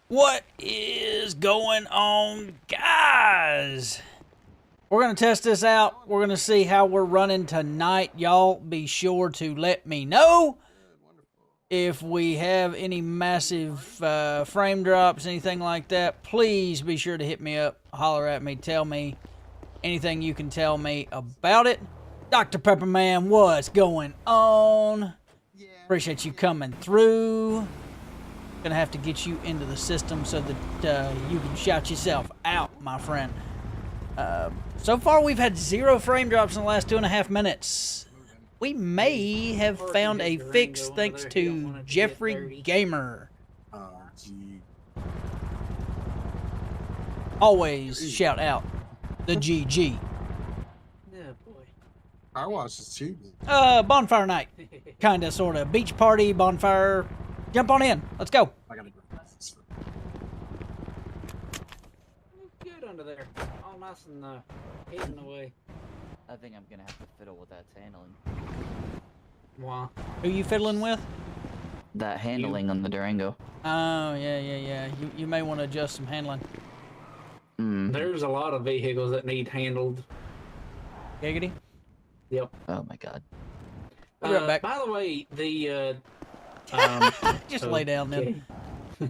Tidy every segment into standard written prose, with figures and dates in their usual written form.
What is going on, guys? We're going to test this out. We're going to see how we're running tonight. Y'all be sure to let me know if we have any massive frame drops, anything like that. Please be sure to hit me up, holler at me, tell me anything you can tell me about it. Dr. Pepperman, what's going on? Appreciate you coming through. Gonna have to get you into the system so that you can shout yourself out, my friend. So far, we've had 0 frame drops in the last 2.5 minutes. We may have found a fix thanks to Jeffrey Gamer. Always shout out the GG. Yeah, boy. Car wash is cheap. Bonfire night. Kinda, sorta. Beach party, bonfire. Jump on in. Let's go. I gotta go. Good under there. All nice and hidden away. I think I'm gonna have to fiddle with that handling. Wow. Who you fiddling with? That handling on the Durango. Oh, yeah. You may want to adjust some handling. There's a lot of vehicles that need handled. Giggity. Yep. Oh my god. I'll be right back. By the way, the Just lay down then.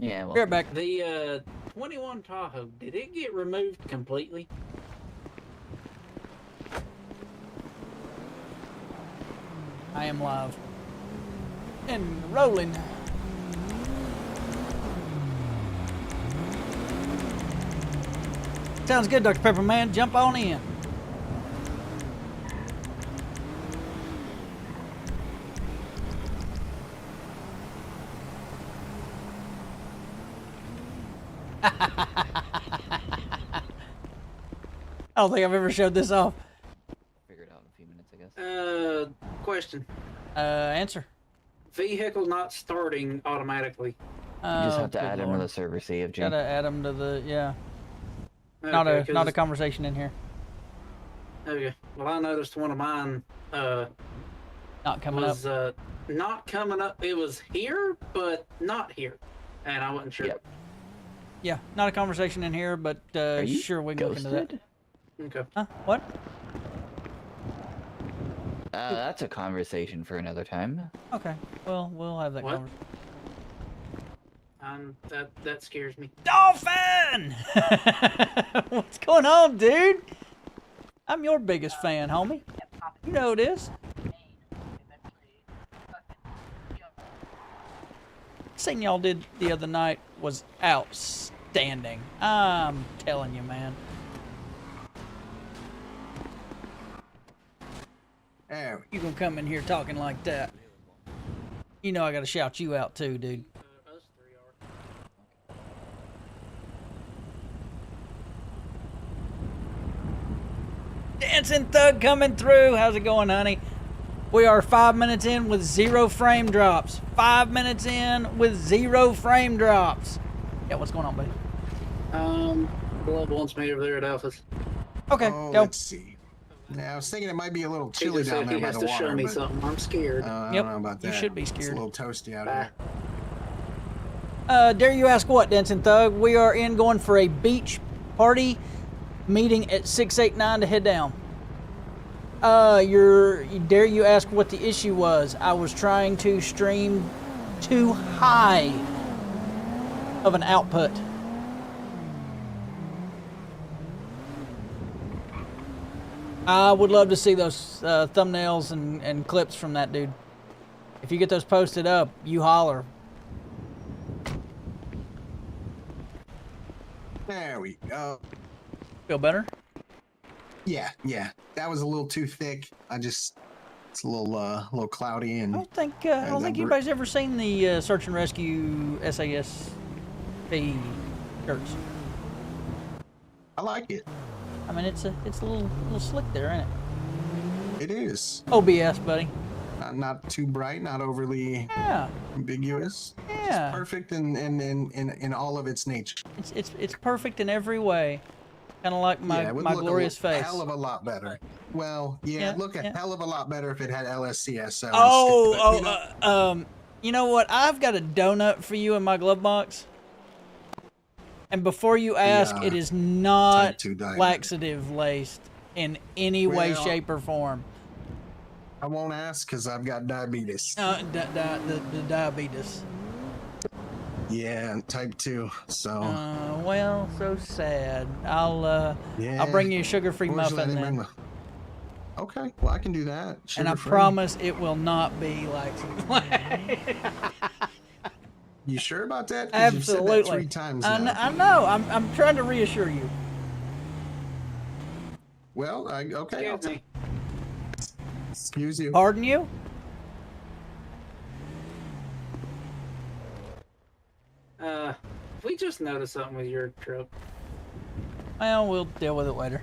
Yeah, well, Be right back. The 21 Tahoe, did it get removed completely? I am live. And rolling. Sounds good, Dr. Pepperman. Jump on in. I don't think I've ever showed this off. figure it out in a few minutes, I guess. Question. Answer. Vehicle not starting automatically. You just have to add him to the server CFG. Gotta add them to the, yeah. Okay, Not a conversation in here. Okay. Well, I noticed one of mine Not coming up. was not coming up. It was here, but not here, and I wasn't sure. Yep. Yeah, not a conversation in here, but Are you sure we can look into that. ghosted? Okay. Huh? What? That's a conversation for another time. Okay. Well, we'll have that What? conversation. That scares me. Dolphin! What's going on, dude? I'm your biggest fan, homie. You know it is. Thing y'all did the other night was outstanding. I'm telling you, man. There You gonna come in here talking like that? You know I gotta shout you out too, dude. Us three are. Dancing Thug coming through. How's it going, honey? We are 5 minutes in with 0 frame drops. 5 minutes in with 0 frame drops. Yeah, what's going on, buddy? Blood wants me over there at Alpha's. Okay, Oh, go. let's see. Yeah, I was thinking it might be a little He chilly just down said there he by has the to water. show me but, something. I'm scared. I Yep, don't know about you that. should be It's scared. a little toasty out Bye. here. Dare you ask what, Dancing Thug? We are in going for a beach party meeting at 689 to head down. Dare you ask what the issue was? I was trying to stream too high of an output. I would love to see those thumbnails and clips from that, dude. If you get those posted up, you holler. There we go. Feel better? Yeah. That was a little too thick. It's a little cloudy I and don't think anybody's ever seen the search and rescue SASP shirts. I like it. I mean, it's a little slick there, isn't it? It is. OBS, buddy. Not too bright, not overly Yeah, ambiguous. yeah. It's perfect in all of its nature. It's perfect in every way. Kind of like Yeah, it would my look glorious a face. hell of a lot better. Well, yeah, Yeah, it'd look a yeah. hell of a lot better if it had LSCSO. Oh, You know what? I've got a donut for you in my glove box. And before you ask, it is not Type 2 diabetes. laxative laced in any way, Well, shape, or form. I won't ask because I've got diabetes. The diabetes. Yeah, type 2. So Well, so sad. I'll bring you a sugar-free muffin then. Okay, well I can do that. And I Sugar-free. promise it will not be laxative. You sure about that? 'Cause you've said that Absolutely. 3 times I now. know. I'm trying to reassure you. Well, okay. Excuse me. Excuse you. Pardon you? We just noticed something with your truck. Well, we'll deal with it later.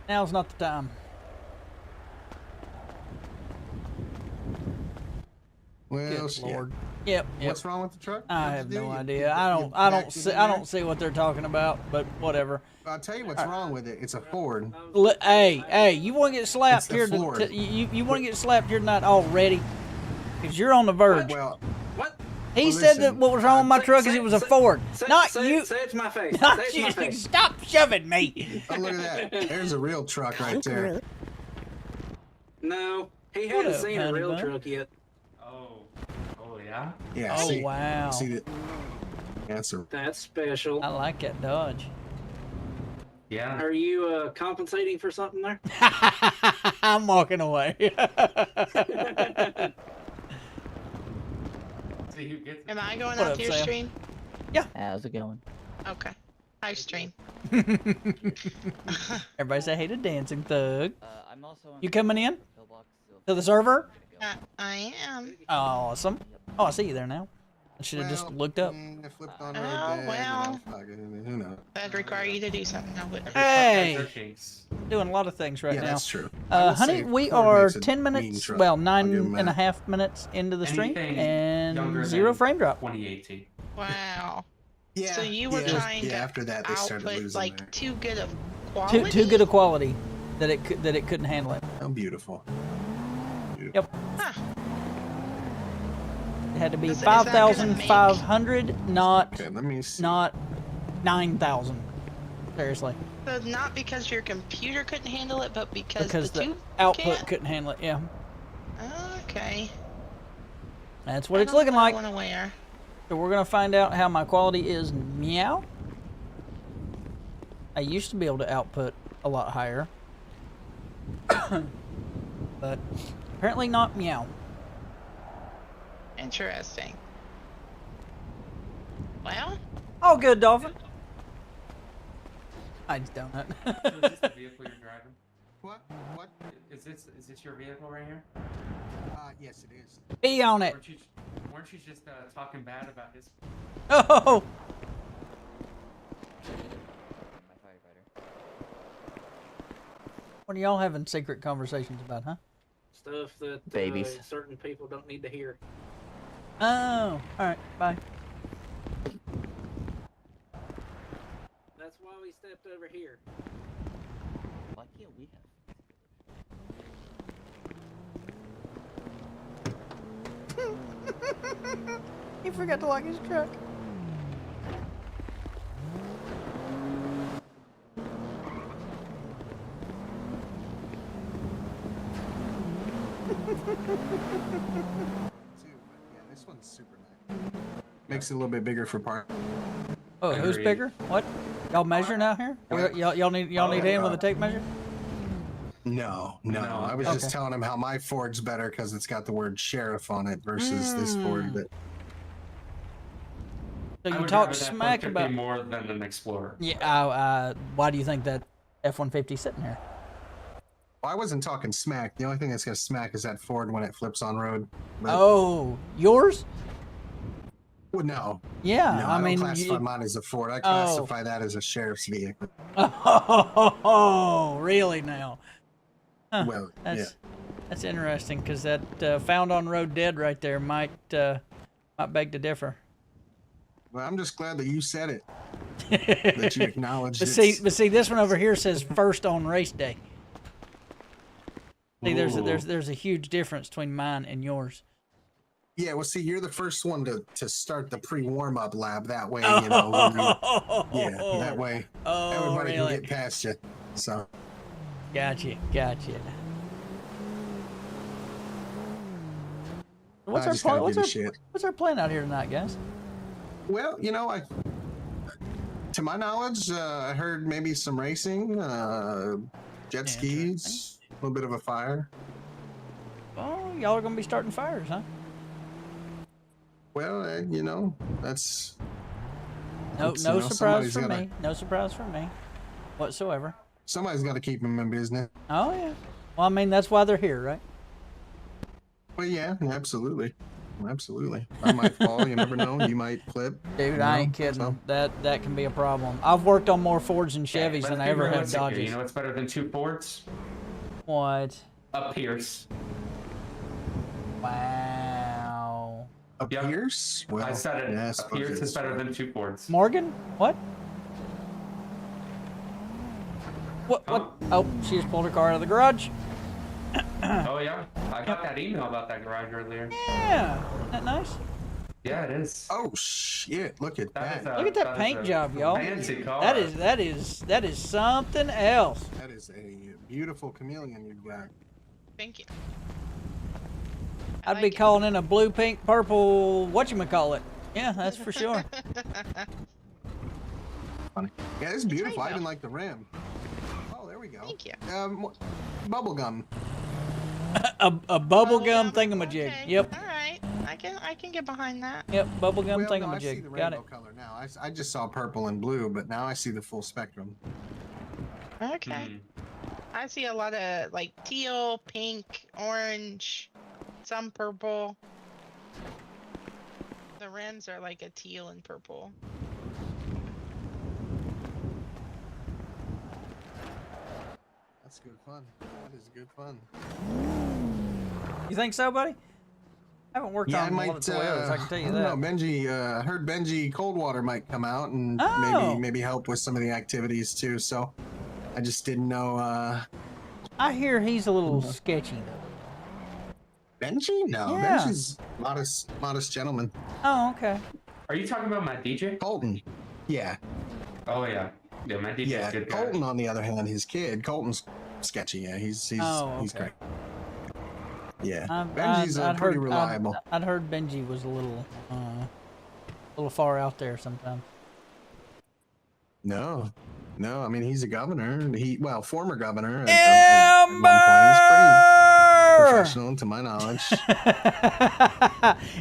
Now's not the time. Well, Good shit. Lord. Yep. What's wrong with the truck? I What'd have you no do? idea. You I backed it in don't there? see what they're talking about, but whatever. I'll tell you what's wrong with it. It's a Ford. Hey, you want to get slapped It's the here? Ford. You want to get slapped here tonight already? Because you're on the verge. Well, What? He well, said that listen, what was wrong with my Say- truck is say- it was a say- Ford, not say, you. Say it to my face. Not Say it to my you. face. Stop shoving me. oh, look at that. There's a real truck right there. No, he What hadn't up, seen a honey real bun? truck yet. Oh. Oh, yeah? Yeah. Oh, see, wow. See that? That's a. That's special. I like that Dodge. Yeah. Are you compensating for something there? I'm walking away. See who gets it. Am I going What out up, to your Sam? stream? How's it going? Okay. Hi, stream. Everybody say hey to Dancing Thug. I'm also on You coming in pillbox, so to the server? I am. Awesome. Oh, I see you there now. I should have just looked up. I flipped on Oh, road bag, well. you know, fucking, who knows? That'd require you to do something. I wouldn't. Hey! Their kinks. Doing a lot of things right Yeah, now. that's true. I will Honey, say we Ford are makes a 10 mean minutes, truck. well, I'll give 'em 9 and a that. half minutes into the stream, Anything and younger 0 than frame drop. 2018. Wow. Yeah. So you were yeah, trying yeah, to after that they started output losing like there. too good of quality. Too good a quality that it couldn't handle it. How beautiful. Yep. Huh. It had to be Is that gonna make- 5,500, not Okay, let me see. 9,000. Seriously, So not because your computer couldn't handle it, but because because the the tube output can't? couldn't handle it. Yeah, Okay. that's what it's looking I like. want to wear. So we're gonna find out how my quality is. Meow. I used to be able to output a lot higher, but apparently not. Meow. Interesting. Well, Oh, good, Dolphin. I just donut. So is this the vehicle you're driving? What? What? Is this your vehicle right here? Yes, it is. Be on it. Weren't you just talking bad about his? Oh, My firefighter. what are y'all having secret conversations about, huh? Stuff that Babies. certain people don't need to hear. Oh, all right. Bye. That's why we stepped over here. Why can't we have? He forgot to lock his truck. Too, but yeah, this one's super nice. Makes it a little bit bigger for park. Oh, who's Agreed. bigger? What? Y'all measuring out here? Y'all need hand with a tape measure? No. No. I was Okay. just telling him how my Ford's better because it's got the word sheriff on it versus this Ford. But So I you would talk rather that smack Ford about. be more than an Explorer. Yeah. Why do you think that F-150 sitting here? well, I wasn't talking smack. The only thing that's gonna smack is that Ford when it flips on road. But, Oh, yours? well, no. Yeah. No, I mean, don't classify you... mine as a Ford. I classify that as a sheriff's vehicle. Oh, really now? Huh. Well, That's interesting because that found on road dead right there might beg to differ. Well, I'm just glad that you said it. That you acknowledged But it. see, this one over here says first on race day. See, there's Ooh. a huge difference between mine and yours. Yeah, well, see, you're the first one to start the pre-warm-up lab. That way, you know, when you, yeah, that way Oh, everybody really? can get past you. So, Gotcha. I just gotta give you shit. What's our plan out here tonight, guys? Well, you know, to my knowledge, I heard maybe some racing, jet skis, a little bit of a fire. Oh, y'all are gonna be starting fires, huh? Well, you know, that's No, It's, no you know, surprise somebody's for gotta- me. No surprise for me, whatsoever. somebody's got to keep them in business. Oh yeah. Well, I mean that's why they're here, right? Well, yeah, absolutely. I might fall. You never know. You might flip. Dude, you I know, ain't kidding. so. That can be a problem. I've worked on more Fords and Chevys Let's than I be ever have realistic here. Dodges. You know what's better than 2 Fords? What? A Pierce. Wow. A Yep. Pierce? Well, I said it. yeah, I a suppose Pierce it's is better true. than 2 Fords. Morgan? What? What? Huh? What? Oh, she just pulled her car out of the garage. Oh yeah, I got that email about that garage earlier. Yeah. Isn't that nice? Yeah, it is. Oh shit! Look at That is that. a- Look at that is paint a job, y'all. Fancy car. That is something else. That is a beautiful chameleon you've got. Thank you. I'd be calling in a blue, pink, purple, whatchamacallit. Yeah, that's for sure. Funny. Yeah, it's beautiful. I rainbow. even like the rim. Oh, there we go. Thank you. Bubble gum. a bubblegum thingamajig. Okay. Yep. All right. I can get behind that. Yep, bubblegum Well, no, I see the thingamajig. Got it. rainbow color now. I just saw purple and blue, but now I see the full spectrum. Okay. Hmm. I see a lot of like teal, pink, orange, some purple. The rims are like a teal and purple. That's good fun. That is good fun. You think so, buddy? I haven't worked Yeah, I on one might. of the Toyotas, I can tell you I don't know, that. Benji. I heard Benji Coldwater might come out and Oh. maybe help with some of the activities too. So I just didn't know. I hear he's a little sketchy, though. Benji? No, Yeah. Benji's modest gentleman. Oh, okay. Are you talking about my DJ? Colton. Yeah, Oh yeah, yeah, my DJ's yeah. good guy. Colton, on the other hand, his kid, Colton's sketchy. Yeah, he's Oh, he's okay. great. Yeah, I've Benji's pretty reliable. I'd heard Benji was a little far out there sometimes. No. I mean, he's a governor. Former governor. At one point, he's pretty professional, to my knowledge.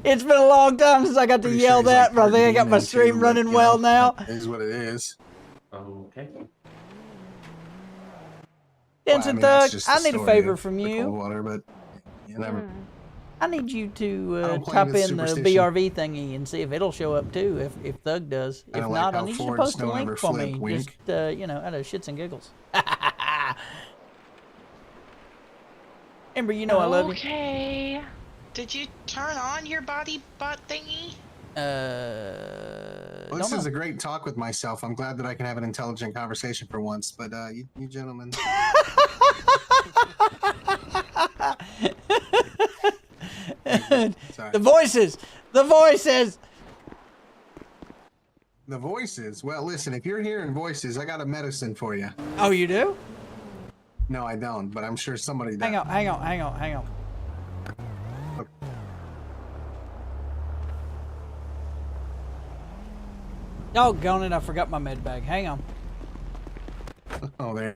It's been a long time since I got to Pretty yell sure he's that, like but I think I got my Park Dean stream too, running but, you well know, now. that is what it is. Okay. Dancing Well, I mean, that's Thug, just I the need a story favor of from the you. Coldwater, but you never. I need you to don't play type with in the superstition. BRV thingy and see if it'll show up too, if Thug does. I If don't like not, I how need you to Fords post a don't link ever for flip, me, wink. just out of shits and giggles. Amber, you know I love you. Okay. Did you turn on your body bot thingy? Well, Don't this know. is a great talk with myself. I'm glad that I can have an intelligent conversation for once. But you gentlemen, sorry. The voices. The voices. The voices. Well, listen, if you're hearing voices, I got a medicine for you. Oh, you do? No, I don't, but I'm sure somebody does. Hang on. Doggone it, I forgot my med bag. Hang on. Oh, there.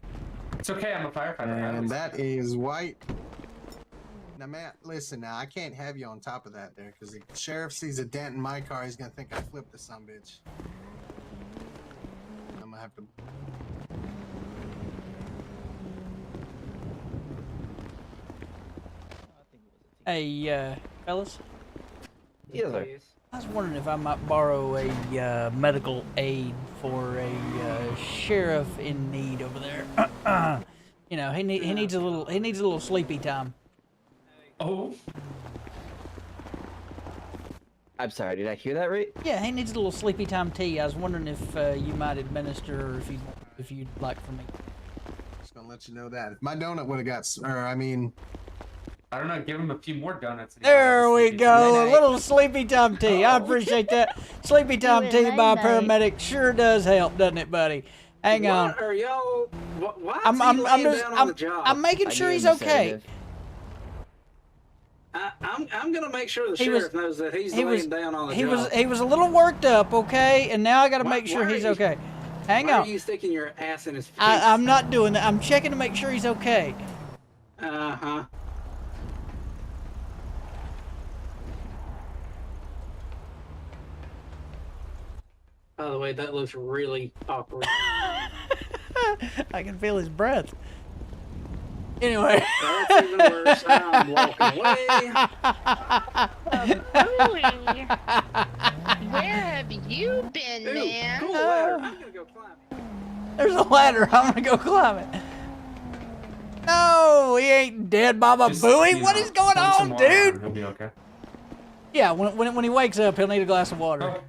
It's okay. I'm a firefighter. And that is white. Now, Matt, listen. Now, I can't have you on top of that there, because the sheriff sees a dent in my car. He's gonna think I flipped the sumbitch. I'm gonna have to. Hey, fellas. Yes, sir. I was wondering if I might borrow a medical aid for a sheriff in need over there. You know, he needs a little sleepy time. Oh, I'm sorry, did I hear that right? Yeah, he needs a little sleepy time tea. I was wondering if you might administer, or if you'd like for me. Just gonna let let you know that. If my donut would have got, or I mean, I don't know. Give him a few more donuts. and he might have There a we sleepy go. A Night-night. little sleepy time tea. I appreciate that. Sleepy time Good tea by a night-night. paramedic sure does help, doesn't it, buddy? Hang on. What are y'all? Why is I'm he I'm laying just down on the job? I'm making I sure gave he's him a okay. sedative. I'm gonna make sure the He was- sheriff knows that he's he laying was down on the he job. was a little worked up, okay, and now I got to Why- make sure why are he's you- okay. Hang Why are on. you sticking your ass in his face? I'm not doing that. I'm checking to make sure he's okay. Uh-huh. By the way, that looks really awkward. I can feel his breath. Anyway. That's even worse. I'm walking away. Ooh. Where have you been, Ooh, man? cool ladder. I'm gonna go climb it. There's a ladder. I'm gonna go climb it. No, he ain't dead, Baba Just, Booey. you What know, is going throw some on, water dude? on, He'll be okay. Yeah, when he wakes up, he'll need a glass of water. Oh,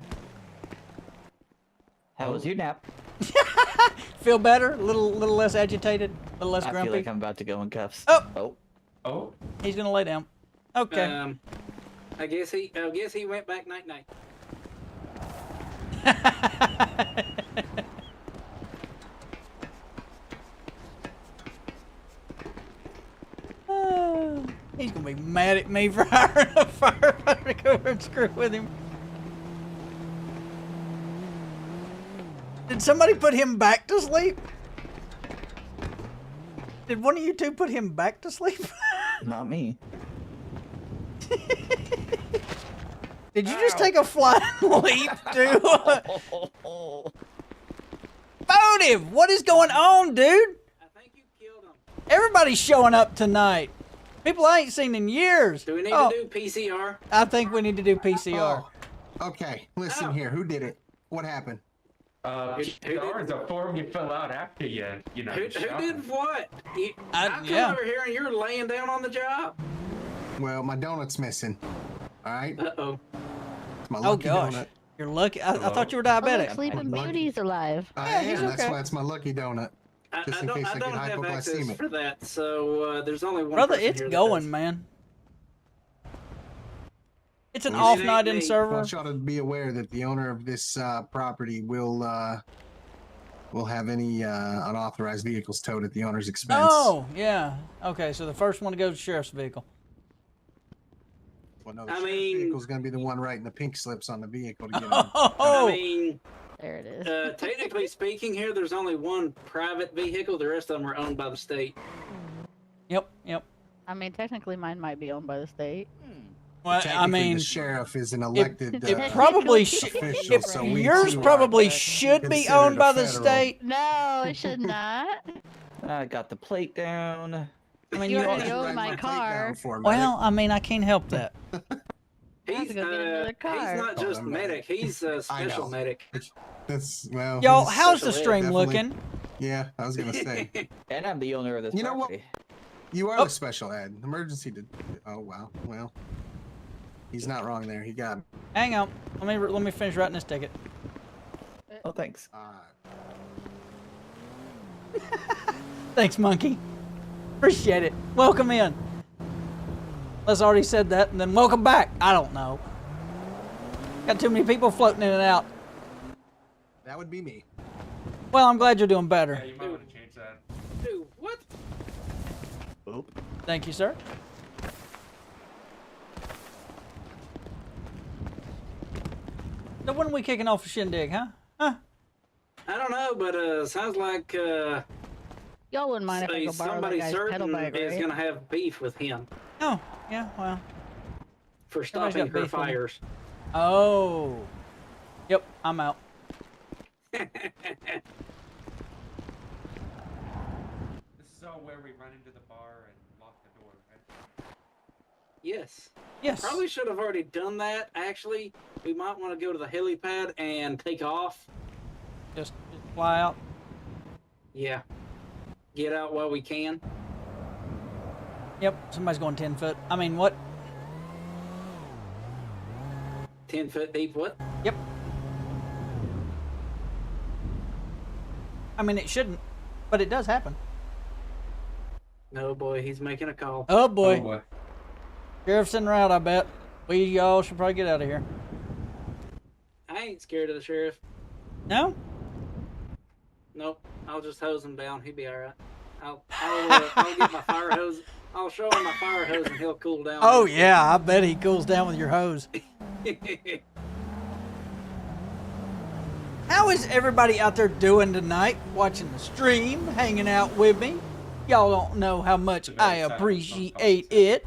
How was your nap? Feel better? A little less agitated? A little less I grumpy? feel like I'm about to go in cuffs. Oh. oh. He's gonna lay down. Okay. I guess he went back night night. He's gonna be mad at me for hiring a firefighter to go over and screw with him. Did somebody put him back to sleep? Did one of you two put him back to sleep? Not me. Did you just take a flying leap, dude? Motive! What is going on, dude? I think you killed him. Everybody's showing up tonight. People I ain't seen in years. Do we need Oh, to do PCR? I think we need to do PCR. oh, okay. Listen Oh. here. Who did it? What happened? Who PCR is a form you fill out after you know, Who you shot did him. what? I come yeah. over here and you're laying down on the job. Well, my donut's missing. All right. Uh-oh. It's my Oh lucky gosh, donut. you're lucky. I Hello? thought you were Oh, look, diabetic. Sleeping Lucky. Beauty's alive. I Yeah, he's am. That's okay. why it's my lucky donut. Just in case I I get don't have access hypoglycemic. for that, so there's only one Brother, person it's here that going, does. man. It's an Well, off it night ain't in me. I server. want y'all to be aware that the owner of this property will have any unauthorized vehicles towed at the owner's expense. Oh, yeah. Okay, so the first one to go to the sheriff's vehicle. Well, no, the I sheriff's mean- vehicle's going to be the one writing the pink slips on the vehicle to get him. I Oh, mean, There it is. technically speaking here, there's only one private vehicle. The rest of them are owned by the state. yep. I mean, technically, mine might be owned by the state. Well, I Technically, mean, the sheriff is an elected it probably Technically, should. official, so we Yours too are probably should be considered owned a by the federal. state. No, it should not. I got the plate down. I mean, You you already are, own Write my plate car. down for me. well, I mean, I can't help that. have He's to go get another car. not Oh, just I'm medic. He's a I special know. medic. That's well. Y'all, he's- how's the special ed, stream definitely. looking? Yeah, I was gonna say. And I'm the owner of this You know what? property. You are Oh. the special ed. Emergency did. Oh wow. Well, he's not wrong there. He got. Hang on. Let me finish writing this ticket. Oh, thanks. Thanks, monkey. Appreciate it. Welcome in. Let's already said that, and then welcome back. I don't know. Got too many people floating in and out. That would be me. Well, I'm glad you're doing Yeah, better. you might want to change that. Dude, what? Oop. Thank you, sir. So when are we kicking off a shindig, huh? Huh? I don't know, but sounds like Y'all wouldn't mind if I go borrow that somebody guy's pedal certain bike, is right? gonna have beef with him Oh, yeah, well. for Everybody's stopping got her beef with him. fires. Oh. Yep, I'm out. This is all where we run into the bar and lock the door, right? Yes. Yes. Probably should have already done that. Actually, we might want to go to the helipad and take off. Just fly out. Yeah. Get out while we can. Yep, somebody's going 10 foot. I mean, what? 10 foot deep. What? Yep. I mean, it shouldn't, but it does happen. No boy, he's making a call. Oh Oh boy. boy. Sheriff's in route, I bet. We all should probably get out of here. I ain't scared of the sheriff. No? Nope. I'll just hose him down. He'll be all right. I'll get my fire hose. I'll show him my fire hose and he'll cool down. Oh yeah, I bet he cools down with your hose. How is everybody out there doing tonight? Watching the stream, hanging out with me. Y'all don't know how much I appreciate it.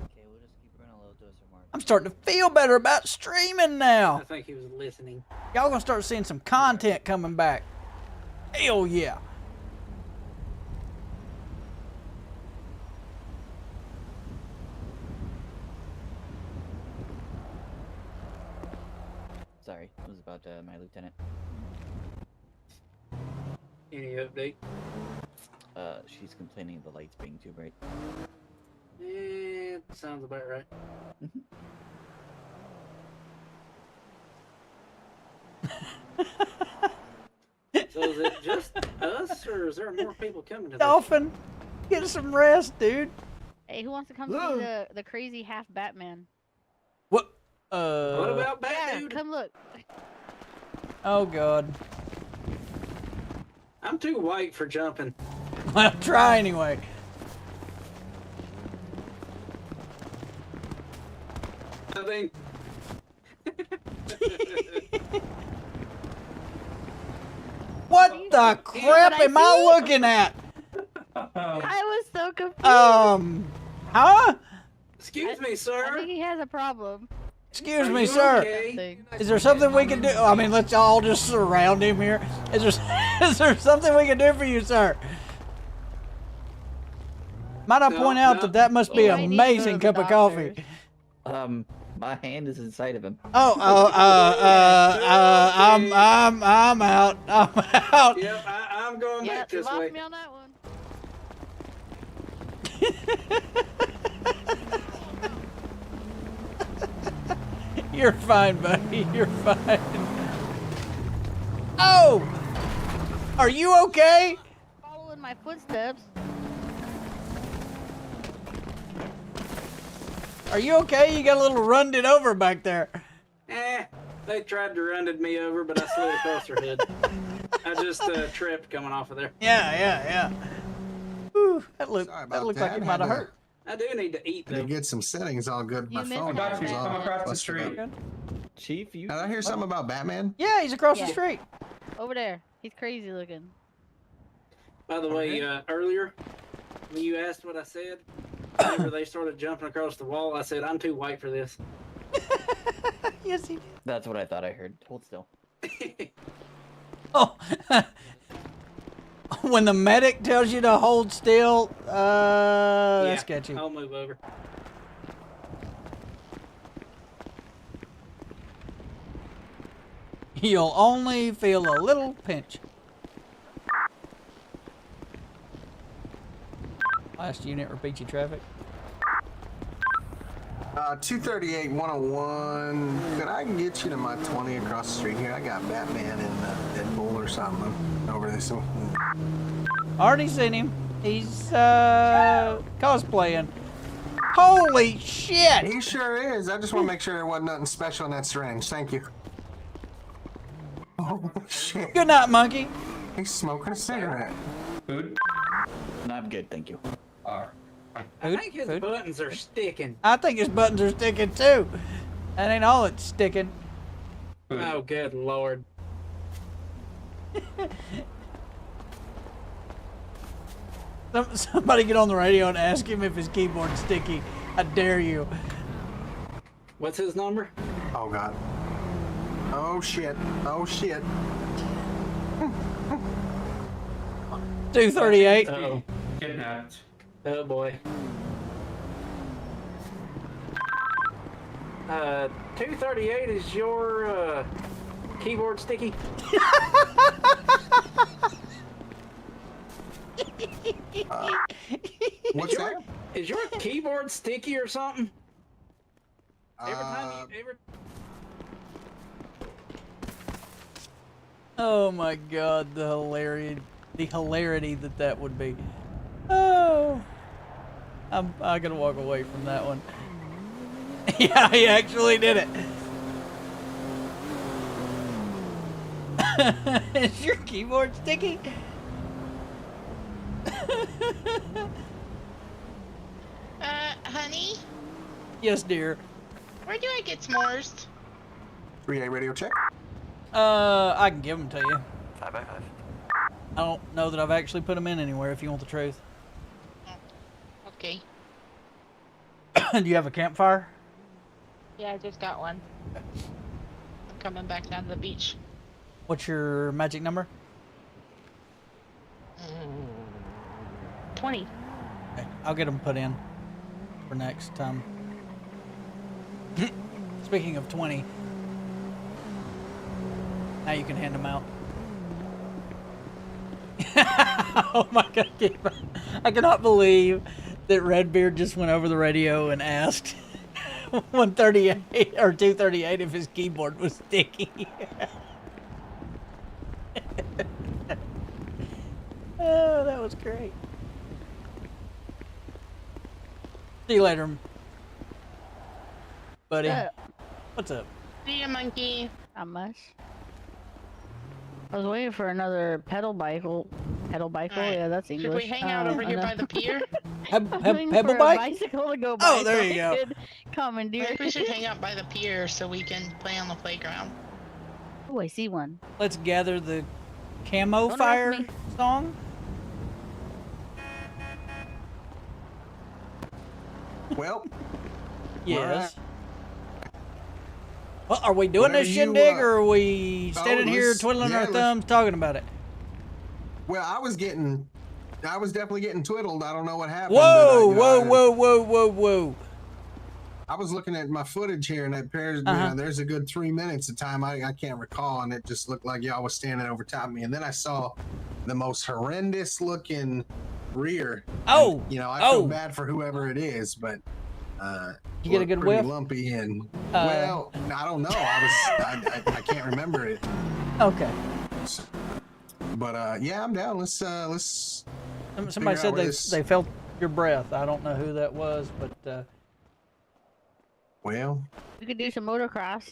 Okay, we'll just keep running a little dose of Mark. I'm starting to feel better about streaming now. I think he was listening. Y'all gonna start seeing some content coming back. Hell yeah. Sorry, it was about my lieutenant. Any update? She's complaining the lights being too bright. Sounds about right. So is it just us, or is there more people coming to this? Dolphin, get some rest, dude. Hey, who wants to come see the crazy half Batman? What? What about Yeah, Bat Dude? come look. Oh god. I'm too white for jumping. Well, try anyway. I think. What the crap what I am I see? looking at? I was so confused. Huh? Excuse me, I sir. think he has a problem. Excuse Are me, you sir. okay? Thing. Is there something we can do? I mean, let's all just surround him here. Is there something we can do for you, sir? Might I No, point out no. that must be You an might need to go amazing to the cup of coffee. doctor. My hand is inside of him. I'm out. I'm out. Yep, I'm going Yeah, back you this lost way. me on that one. You're fine, buddy. You're fine. Oh! Are you okay? Following my footsteps. Are you okay? You got a little runded over back there. They tried to run me over, but I slid across their head. I just tripped coming off of there. Yeah. Whew, that looked Sorry about like that. it might have Had to- hurt. I do need to eat To though. get some settings all good, my You missed phone that Got you. was bad. all Come across the busted street. up. Chief, you. Did I hear something about Batman? Yeah, he's across the Yeah. street. Over there. He's crazy looking. By the way, earlier when you asked what I said, whenever they started jumping across the wall, I said I'm too white for this. Yes, he did. That's what I thought I heard. Hold still. Oh, when the medic tells you to hold still, that's sketchy. I'll move over. You'll only feel a little pinch. Last unit, repeat your traffic. 238 101. Could I get you to my 20 across the street here? I got Batman and Deadpool or something over this one. Already seen him. He's cosplaying. Holy shit! He sure is. I just want to make sure there wasn't nothing special in that syringe. Thank you. Oh shit! Good night, monkey. He's smoking a cigarette. Food? No, I'm good, thank you. Or I think his Food? buttons are sticking. I think his buttons are sticking too. That ain't all it's sticking. food. Oh, good lord. Somebody get on the radio and ask him if his keyboard's sticky. I dare you. What's his number? Oh god. Oh shit. Oh shit. 238. Oh, Kidnapped. oh boy. 238 is your keyboard sticky? What's that? Is your keyboard sticky or something? Every time Uh, you Oh my god, the hilarious. The hilarity that would be. Oh, I gotta walk away from that one. Yeah, he actually did it. Is your keyboard sticky? Honey, Yes, dear. where do I get s'mores? 3A radio check. I can give them to you. 5x5. I don't know that I've actually put them in anywhere. If you want the truth. Okay. Do you have a campfire? Yeah, I just got one. I'm coming back down to the beach. What's your magic number? 20. Okay, I'll get them put in for next time. Speaking of 20, now you can hand them out. Oh my god, I cannot believe that Redbeard just went over the radio and asked 138 or 238 if his keyboard was sticky. Oh, that was great. See you later, buddy. What's up? See ya, monkey. Not much. I was waiting for another pedal bicycle. Alright. Yeah, that's English. Should we hang out over here by the pier? I'm waiting Pebble for bike? a bicycle to go by. Oh, there so you I go. could commandeer. I think we should hang out by the pier so we can play on the playground. Oh, I see one. Let's gather the camo Don't fire arrest me. song. Well, Yes. Well, are we doing Whatever this you, shindig, or are we standing here let's- twiddling yeah, our let's- thumbs talking about it? well, I was definitely getting twiddled. I don't know what happened. Whoa, but whoa, whoa, whoa, whoa, whoa. I was looking at my footage here, and it appears there's a good 3 minutes of time I can't recall, and it just looked like y'all was standing over top of me. And then I saw the most horrendous looking rear. Oh, And, I oh. feel bad for whoever it is, but You get a looked good pretty whiff? lumpy and well, I don't know. I can't remember it. Okay. But yeah, I'm down. Let's Somebody figure out said where they this- they felt your breath. I don't know who that was, but well, We could do some motocross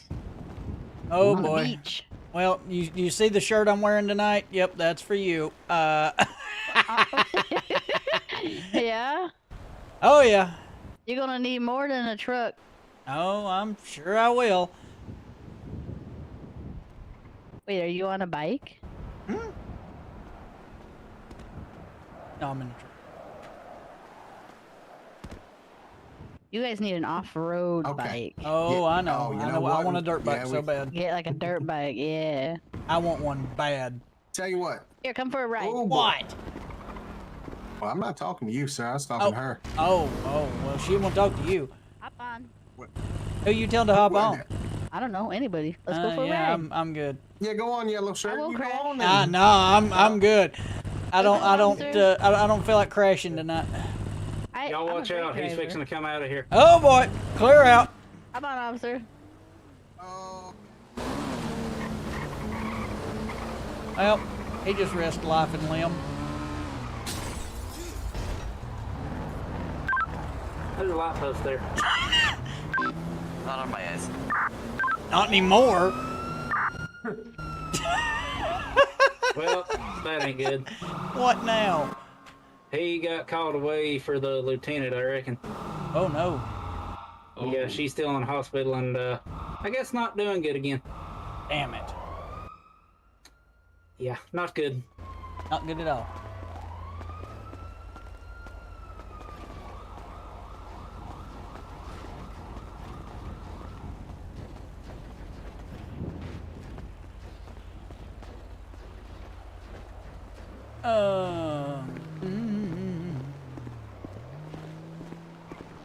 oh on the boy. beach. Well, you see the shirt I'm wearing tonight? Yep, that's for you. Yeah? Oh yeah. You're gonna need more than a truck. Oh, I'm sure I will. Wait, are you on a bike? No, I'm in the truck. You guys need an off-road Okay. bike. Oh, Yeah, I know. oh, you I know know. I what? want a dirt bike Yeah, so we- bad. Get like a dirt bike, yeah. I want one bad. tell you what. Here, come for a ride. Oh, boy. What? Well, I'm not talking to you, sir. I was talking to her. Oh, well, she won't talk to you. Hop on. Who you telling to hop Well, on? I don't know, anybody. Let's go for a Yeah, ride. I'm good. Yeah, go on, yellow shirt. won't You go crash. on Ah, then. no, I'm good. I don't officer. I don't feel like crashing tonight. Y'all I'm a watch great out. He's driver. fixing to come out of here. Oh boy, clear out. Hop on, officer. Oh, Well, he just risked life and limb. There's a light post there. Not on my eyes. Not anymore. Well, that ain't good. What now? He got called away for the lieutenant, I reckon. Oh no. Yeah, she's still in the hospital and I guess not doing good again. Damn it. Yeah, not good. Not good at all.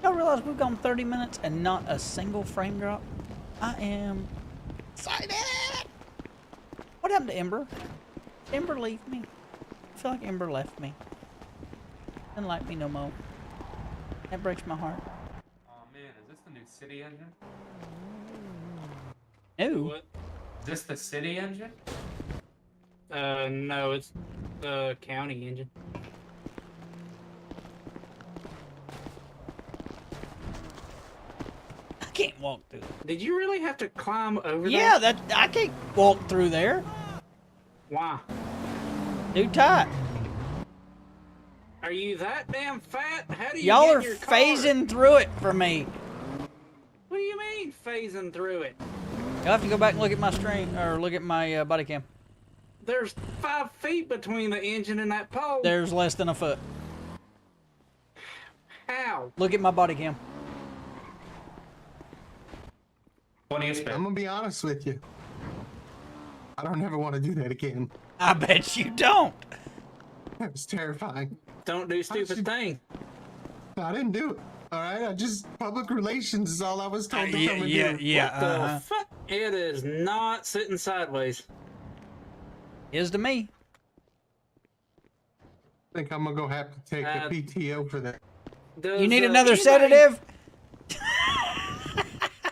Y'all realize we've gone 30 minutes and not a single frame drop? I am excited. What happened to Ember? Did Ember leave me? I feel like Ember left me. Didn't like me no more. That breaks my heart. Oh man, is this the new city engine? No. What? Is this the city engine? No, it's County engine. I can't walk through. Did you really have to climb over Yeah, there? I can't walk through there. Why? Too tight. Are you that damn fat? How do you Y'all get are in your car? phasing through it for me. What do you mean phasing through it? You'll have to go back and look at my stream, or look at my body cam. There's 5 feet between the engine and that pole. There's less than a foot. How? Look at my body cam. Plenty of I'm spare. gonna be honest with you. I don't ever want to do that again. I bet you don't. It was terrifying. Don't do stupid should- thing. I didn't do it. All right, I just public relations is all I was told to come and do. What the fuck? It is not sitting sideways. Is to me. I think I'm gonna go have to take a PTO for that. Does, You need another anybody- sedative?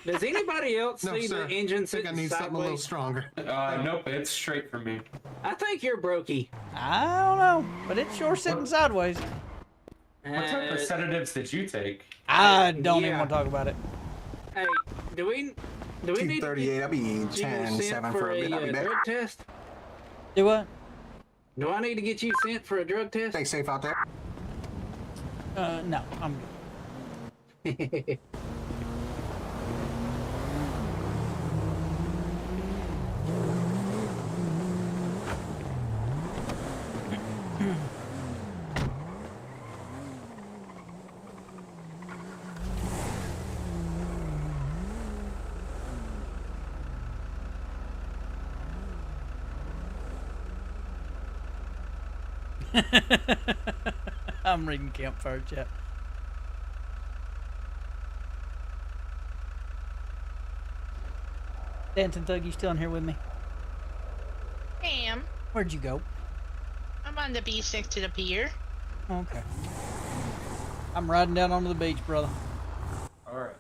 Does anybody else No, see sir. the engine I think I sitting need something a little sideways? stronger. Nope, it's straight for me. I think you're brokey. I don't know, but it's sure sitting sideways. What type of Uh, sedatives did you take? I don't even yeah. want to talk about it. Hey, do we need to 238. I'll be get you 10, sent 7 for for a bit. I'll be a back. drug test? Do what? Do I need to get you sent for a drug test? Stay safe out there. No, I'm good. I'm reading campfire chat. Dancing Thug, you still in here with me? Damn. Where'd you go? I'm on the beach next to the pier. Okay. I'm riding down onto the beach, brother. Alright.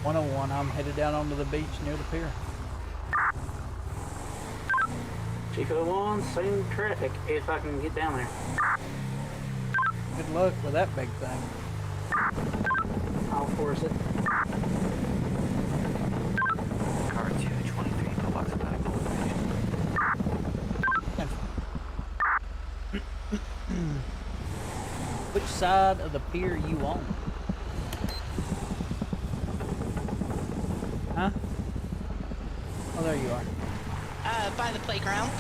101, I'm headed down onto the beach near the pier. Chico One, same traffic if I can get down there. Good luck with that big thing. I'll force it. Car 223, pillbox about a gold Which side of the pier you on? Huh? Oh, there you are. By the playground.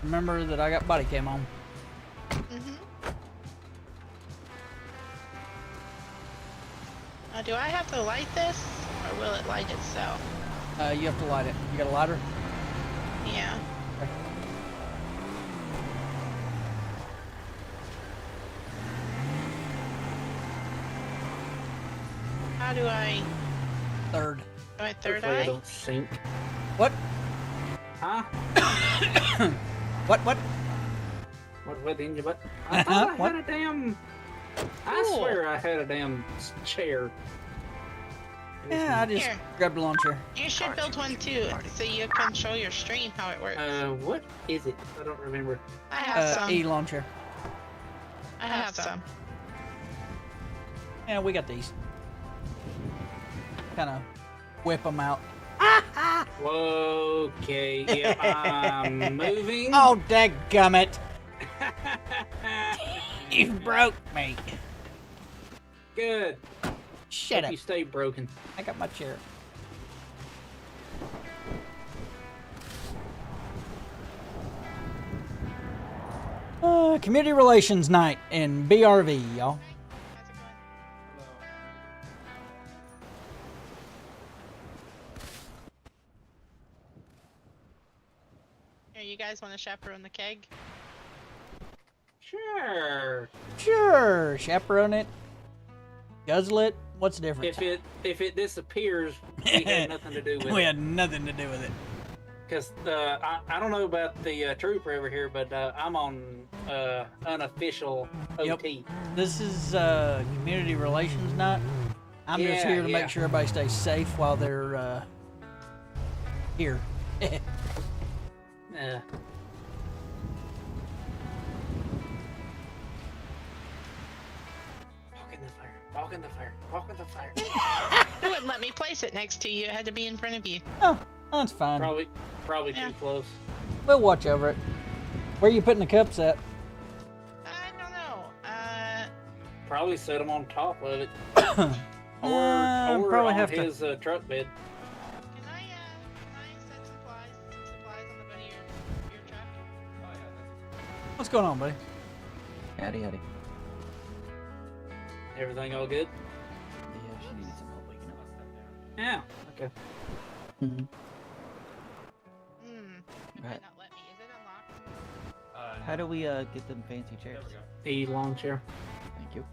Remember that I got body cam on. Do I have to light this, or will it light itself? You have to light it. You got a lighter? Yeah. Okay. How do I? Third. Do I third Hopefully I eye? don't sink. What? Huh? What? What in your butt? I thought I What? had a damn... I Cool. swear I had a damn chair. Yeah, I just Here. grabbed a lawn chair. You should build one too, so you control your stream how it works. What is it? I don't remember. I have some. E lawn chair. I have some. Yeah, we got these. Kind of whip them out. Okay, yeah, I'm moving. Oh, dadgummit. You broke me. Good. Shut Hope up. you stay broken. I got my chair. Community Relations Night in BRV, y'all. Here, you guys want to chaperone the keg? Sure. Sure, chaperone it. Guzzle it. What's the difference? If it disappears, we had nothing to do with We it. had nothing to do with it. Because I don't know about the trooper over here, but I'm on unofficial OT. This is community relations night. I'm just Yeah, here to yeah. make sure everybody stays safe while they're here. Walk in the fire. Walk in the fire. Walk in the fire. It wouldn't let me place it next to you. It had to be in front of you. Oh, that's fine. Probably Yeah. too close. We'll watch over it. Where are you putting the cups at? I don't know. Probably set him on top of it. or probably on have to. his truck bed. Can I set some supplies on the body of your truck? What's going on, buddy? Howdy, howdy. Everything all good? Yeah, she needed some help waking up. Yeah. Okay. Hmm. It Right. might not let me. Is it unlocked? How do we get them fancy chairs? The lawn chair. Thank you.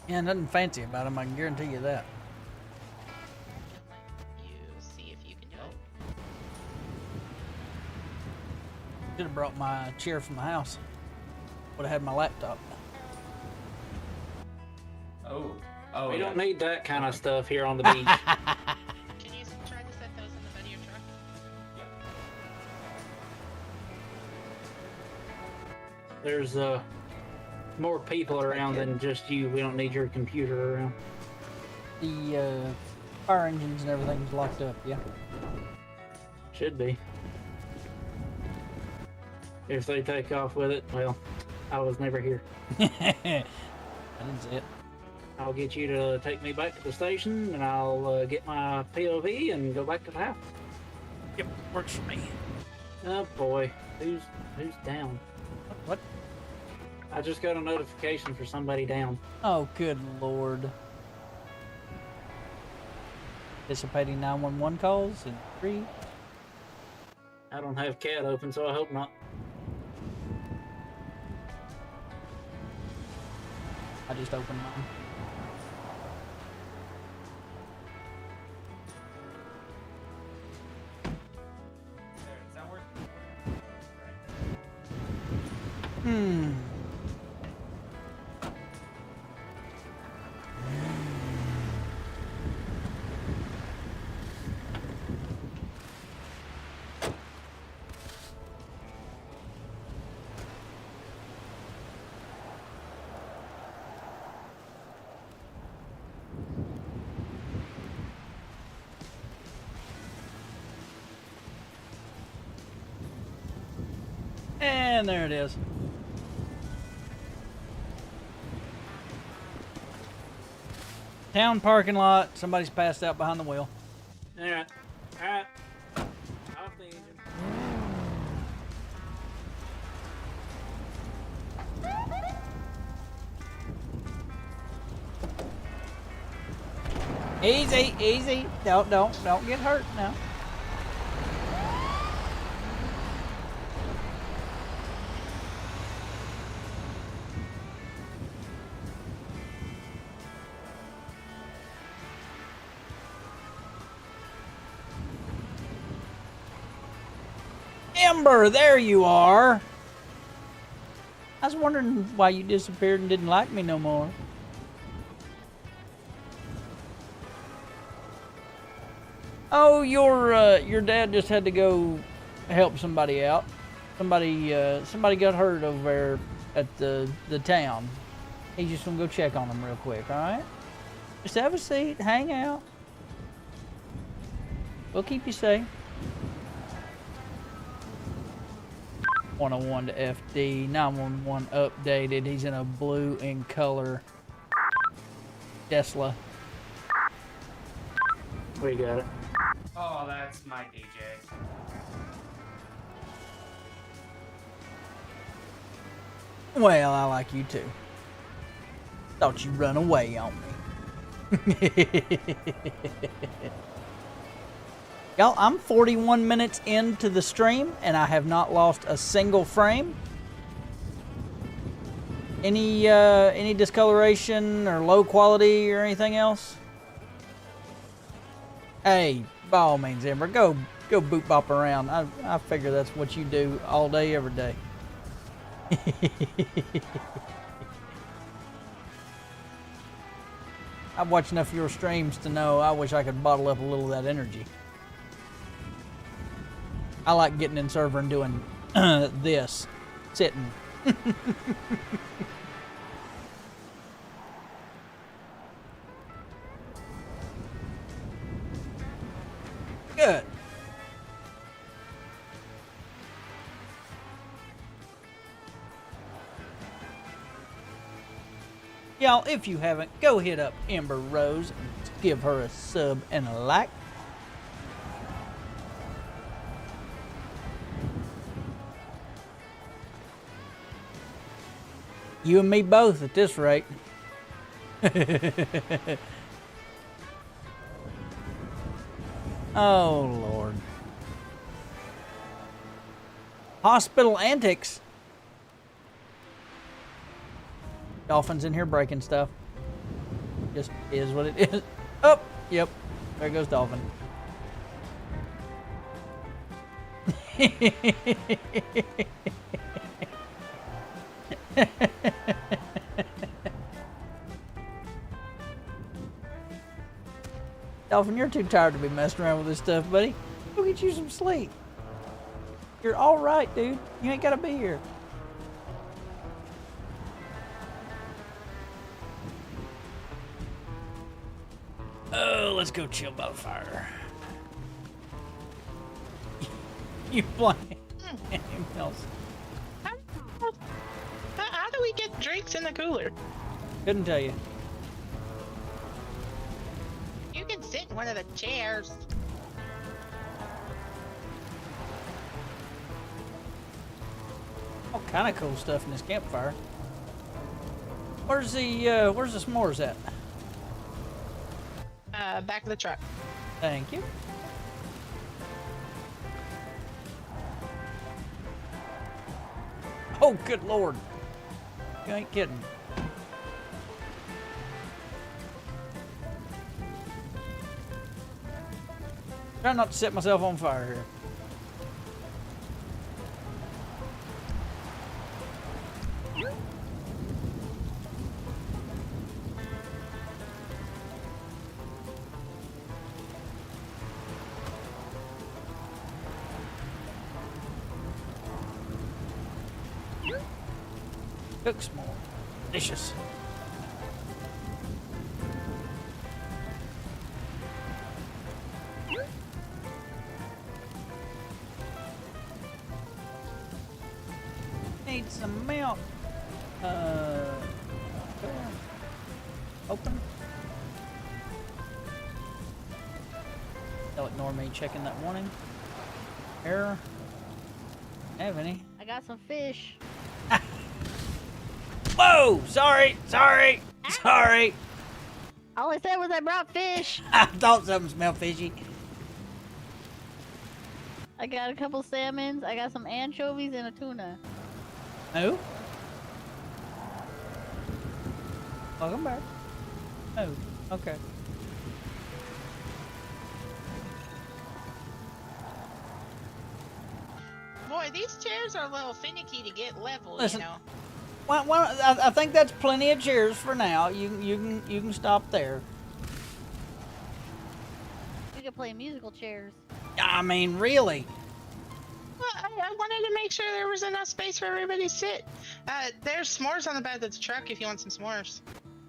Yeah, nothing fancy about them. I can guarantee you that. You see if you can do it. Should have brought my chair from the house. Would have had my laptop. Oh, We yeah. don't need that kind of stuff here on the beach. Can you try to set those in the bed of your truck? There's more people around than just you. We don't need your computer around. The fire engines and everything's locked up. Yeah. Should be. If they take off with it, well, I was never here. I didn't see it. I'll get you to take me back to the station, and I'll get my POV and go back to the house. Yep, works for me. Oh boy, who's down? What? I just got a notification for somebody down. Oh, good lord. Anticipating 911 calls in 3. I don't have CAD open, so I hope not. I just opened mine. Hmm. And there it is. Town parking lot. Somebody's passed out behind the wheel. Alright. Alright. Off the engine. Easy, easy. Don't get hurt now. Ember, there you are. I was wondering why you disappeared and didn't like me no more. Oh, your dad just had to go help somebody out. Somebody got hurt over there at the town. He's just gonna go check on them real quick, all right? Just have a seat, hang out. We'll keep you safe. 101 to FD, 911 updated. He's in a blue in color Tesla. We got it. Oh, that's my DJ. Well, I like you too. Thought you'd run away on me. Y'all, I'm 41 minutes into the stream and I have not lost a single frame. Any discoloration or low quality or anything else? Hey, by all means, Ember, go Go boop bop around. I figure that's what you do all day, every day. I've watched enough of your streams to know I wish I could bottle up a little of that energy. I like getting in server and doing this, sitting. Good. Y'all, if you haven't, go hit up Ember Rose and give her a sub and a like. You and me both at this rate. Oh, Lord. Hospital antics. Dolphin's in here breaking stuff. Just is what it is. Oh, yep. There goes Dolphin. Dolphin, you're too tired to be messing around with this stuff, buddy. Go get you some sleep. You're all right, dude. You ain't got to be here. Oh, let's go chill by the fire. You playing anything else? How do we get drinks in the cooler? Couldn't tell you. You can sit in one of the chairs. All kind of cool stuff in this campfire. Where's the s'mores at? Back of the truck. Thank you. Oh, good Lord. You ain't kidding. Try not to set myself on fire here. Cook s'more. Delicious. Need some milk. Open. They'll ignore me checking that warning. Error. Have any? I got some fish. Whoa! Sorry. All I said was I brought fish. I thought something smelled fishy. I got a couple salmons. I got some anchovies and a tuna. Oh? Welcome back. Oh, okay. Boy, these chairs are a little finicky to get level, Listen. you know. Well, I think that's plenty of cheers for now. You can stop there. We could play musical chairs. I mean, really. Well, I wanted to make sure there was enough space for everybody to sit. There's s'mores on the back of the truck if you want some s'mores.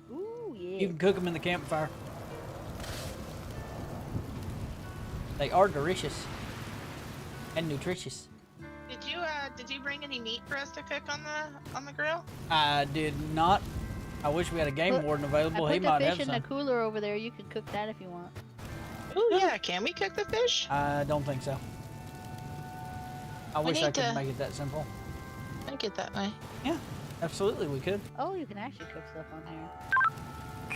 Ooh, yeah. You can cook them in the campfire. They are delicious and nutritious. Did you bring any meat for us to cook on the grill? I did not. I wish we had a game warden available. I He put the might have fish in some. the cooler over there. You can cook that if you want. Ooh, yeah. Can we cook the fish? I don't think so. I wish I need could to- make it that simple. Make it that way. Yeah, absolutely we could. Oh, you can actually cook stuff on here.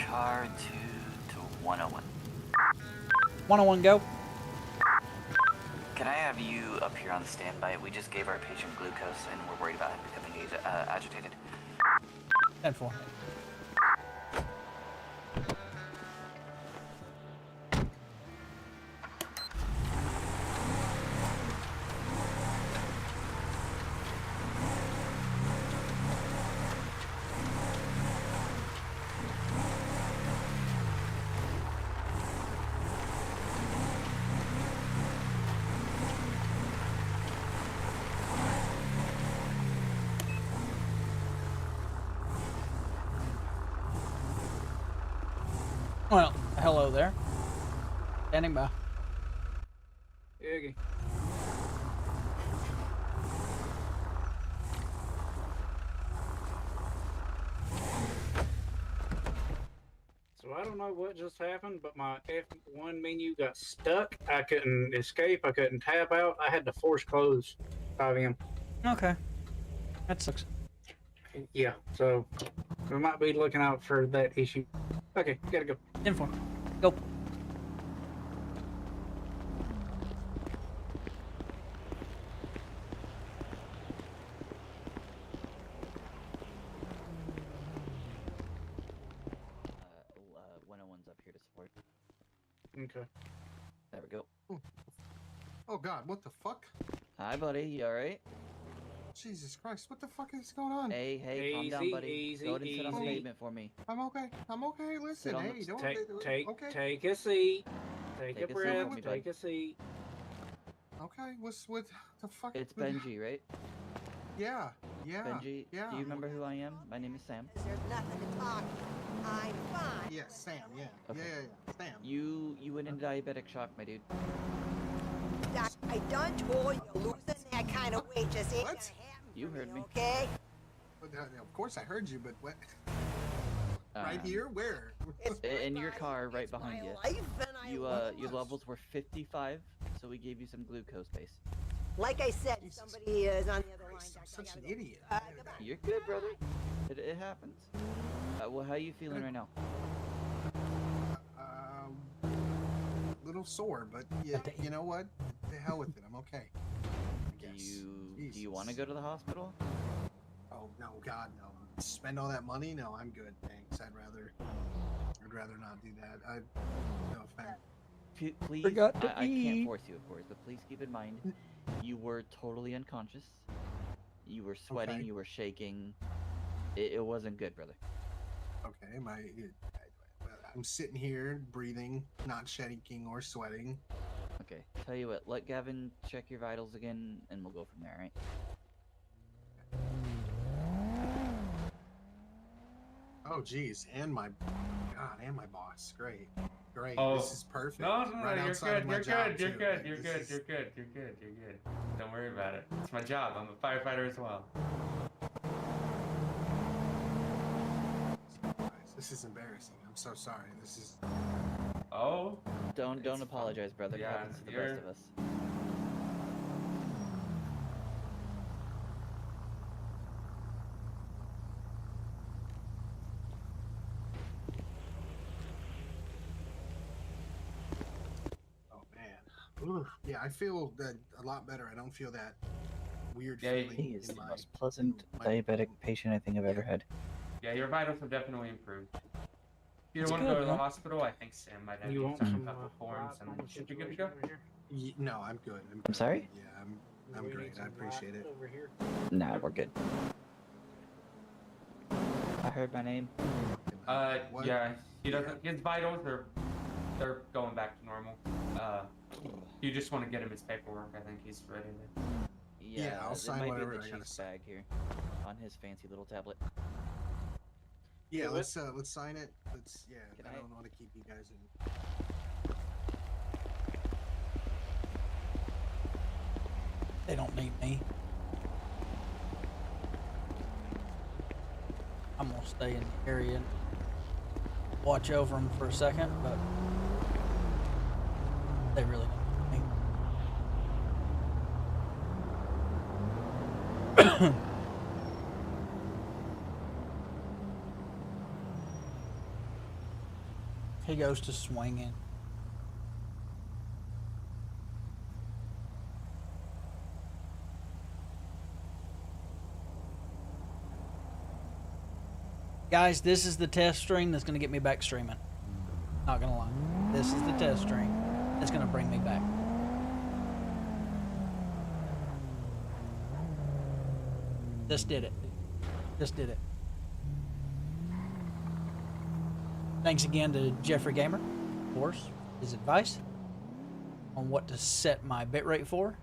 Car 2 to 101. 101 go. Can I have you up here on standby? We just gave our patient glucose and we're worried about him becoming agitated. 10-4. Well, hello there. Standing by. Iggy. So I don't know what just happened, but my F1 menu got stuck. I couldn't escape. I couldn't tab out. I had to force close 5M. Okay. That sucks. Yeah, so we might be looking out for that issue. Okay, gotta go. Inform. Go. Uh, 101's up here to support. Okay. There we go. Oh God, what the fuck? Hi, buddy. You alright? Jesus Christ, what the fuck is going on? Hey, calm down, Easy, buddy. easy, Go ahead and sit on the easy. pavement for me. I'm okay. I'm okay. Listen, on the- hey, don't Take okay. take a seat. Take Take a a seat breath. for me, bud. Take a seat. Okay, what's with the fuck? It's Benji, right? Yeah, yeah. Benji, yeah. do you remember who I am? My name is Sam. There's nothing to talk. I'm fine. Yeah, Sam. Yeah, Okay. yeah. Sam. You went into diabetic shock, my dude. Doc, I done told you losing that kind of weight just ain't What? gonna happen You for heard you, me. okay? But, of course, I heard you, but what? Right Um, here? Where? It's In my your body, car, right it's behind my you. life, and I Your love levels were 55, so we gave you some glucose base. Like I said, Jesus somebody is on the other line. Christ, Doc, I'm I such gotta an go. idiot. Goodbye. You're good, brother. It happens. Well, how you feeling right now? Little sore, but yeah, you know what? The hell with it. I'm okay. I Do guess. you want to Jesus. go to the hospital? Oh no, God, no! Spend all that money? No, I'm good. Thanks. I'd rather not do that. No offense. Please, Forgot to I can't eat. force you, of course, but please keep in mind, you were totally unconscious. You were sweating. Okay. You were shaking. It wasn't good, brother. Okay, I'm sitting here breathing, not shaking or sweating. Okay, tell you what, let Gavin check your vitals again, and we'll go from there, all right? Oh geez, and my God, and my boss. Great. Oh. This is perfect. No, no, right you're outside of good. my You're job, good. You're too. good. Like, You're this good. is- You're good. You're good. You're good. Don't worry about it. It's my job. I'm a firefighter as well. This is embarrassing. I'm so sorry. This is. Oh. Don't It's fine. apologize, brother. It Yeah, happens to the you're- best of us. Oh man. Ooh. Yeah, I feel that a lot better. I don't feel that weird Yeah, feeling. He is in the my- most pleasant my- diabetic patient I think I've ever had. Yeah, your vitals have definitely improved. If you That's don't want to good, go to the man. hospital, I think Sam might have You you want sign some a couple forms, and then should be good to go. over here? No, I'm good. I'm, I'm good. sorry? Yeah, I'm We great. need I some appreciate light it. Over here. Nah, we're good. I heard my name. What? Yeah, he doesn't. His vitals they're going back to normal. You just want to get him his paperwork. I think he's ready to. Yeah, I'll it sign might whatever be I in the gotta chief's sign. bag here, on his fancy little tablet. Yeah, Do let's sign it. Can I I- don't want to keep you guys in. They don't need me. I'm gonna stay in the area and watch over them for a second, but they really don't need me. He goes to swinging. Guys, this is the test string that's going to get me back streaming. Not going to lie. This is the test string that's going to bring me back. This did it. This did it. Thanks again to Jeffrey Gamer, of course, his advice on what to set my bitrate for.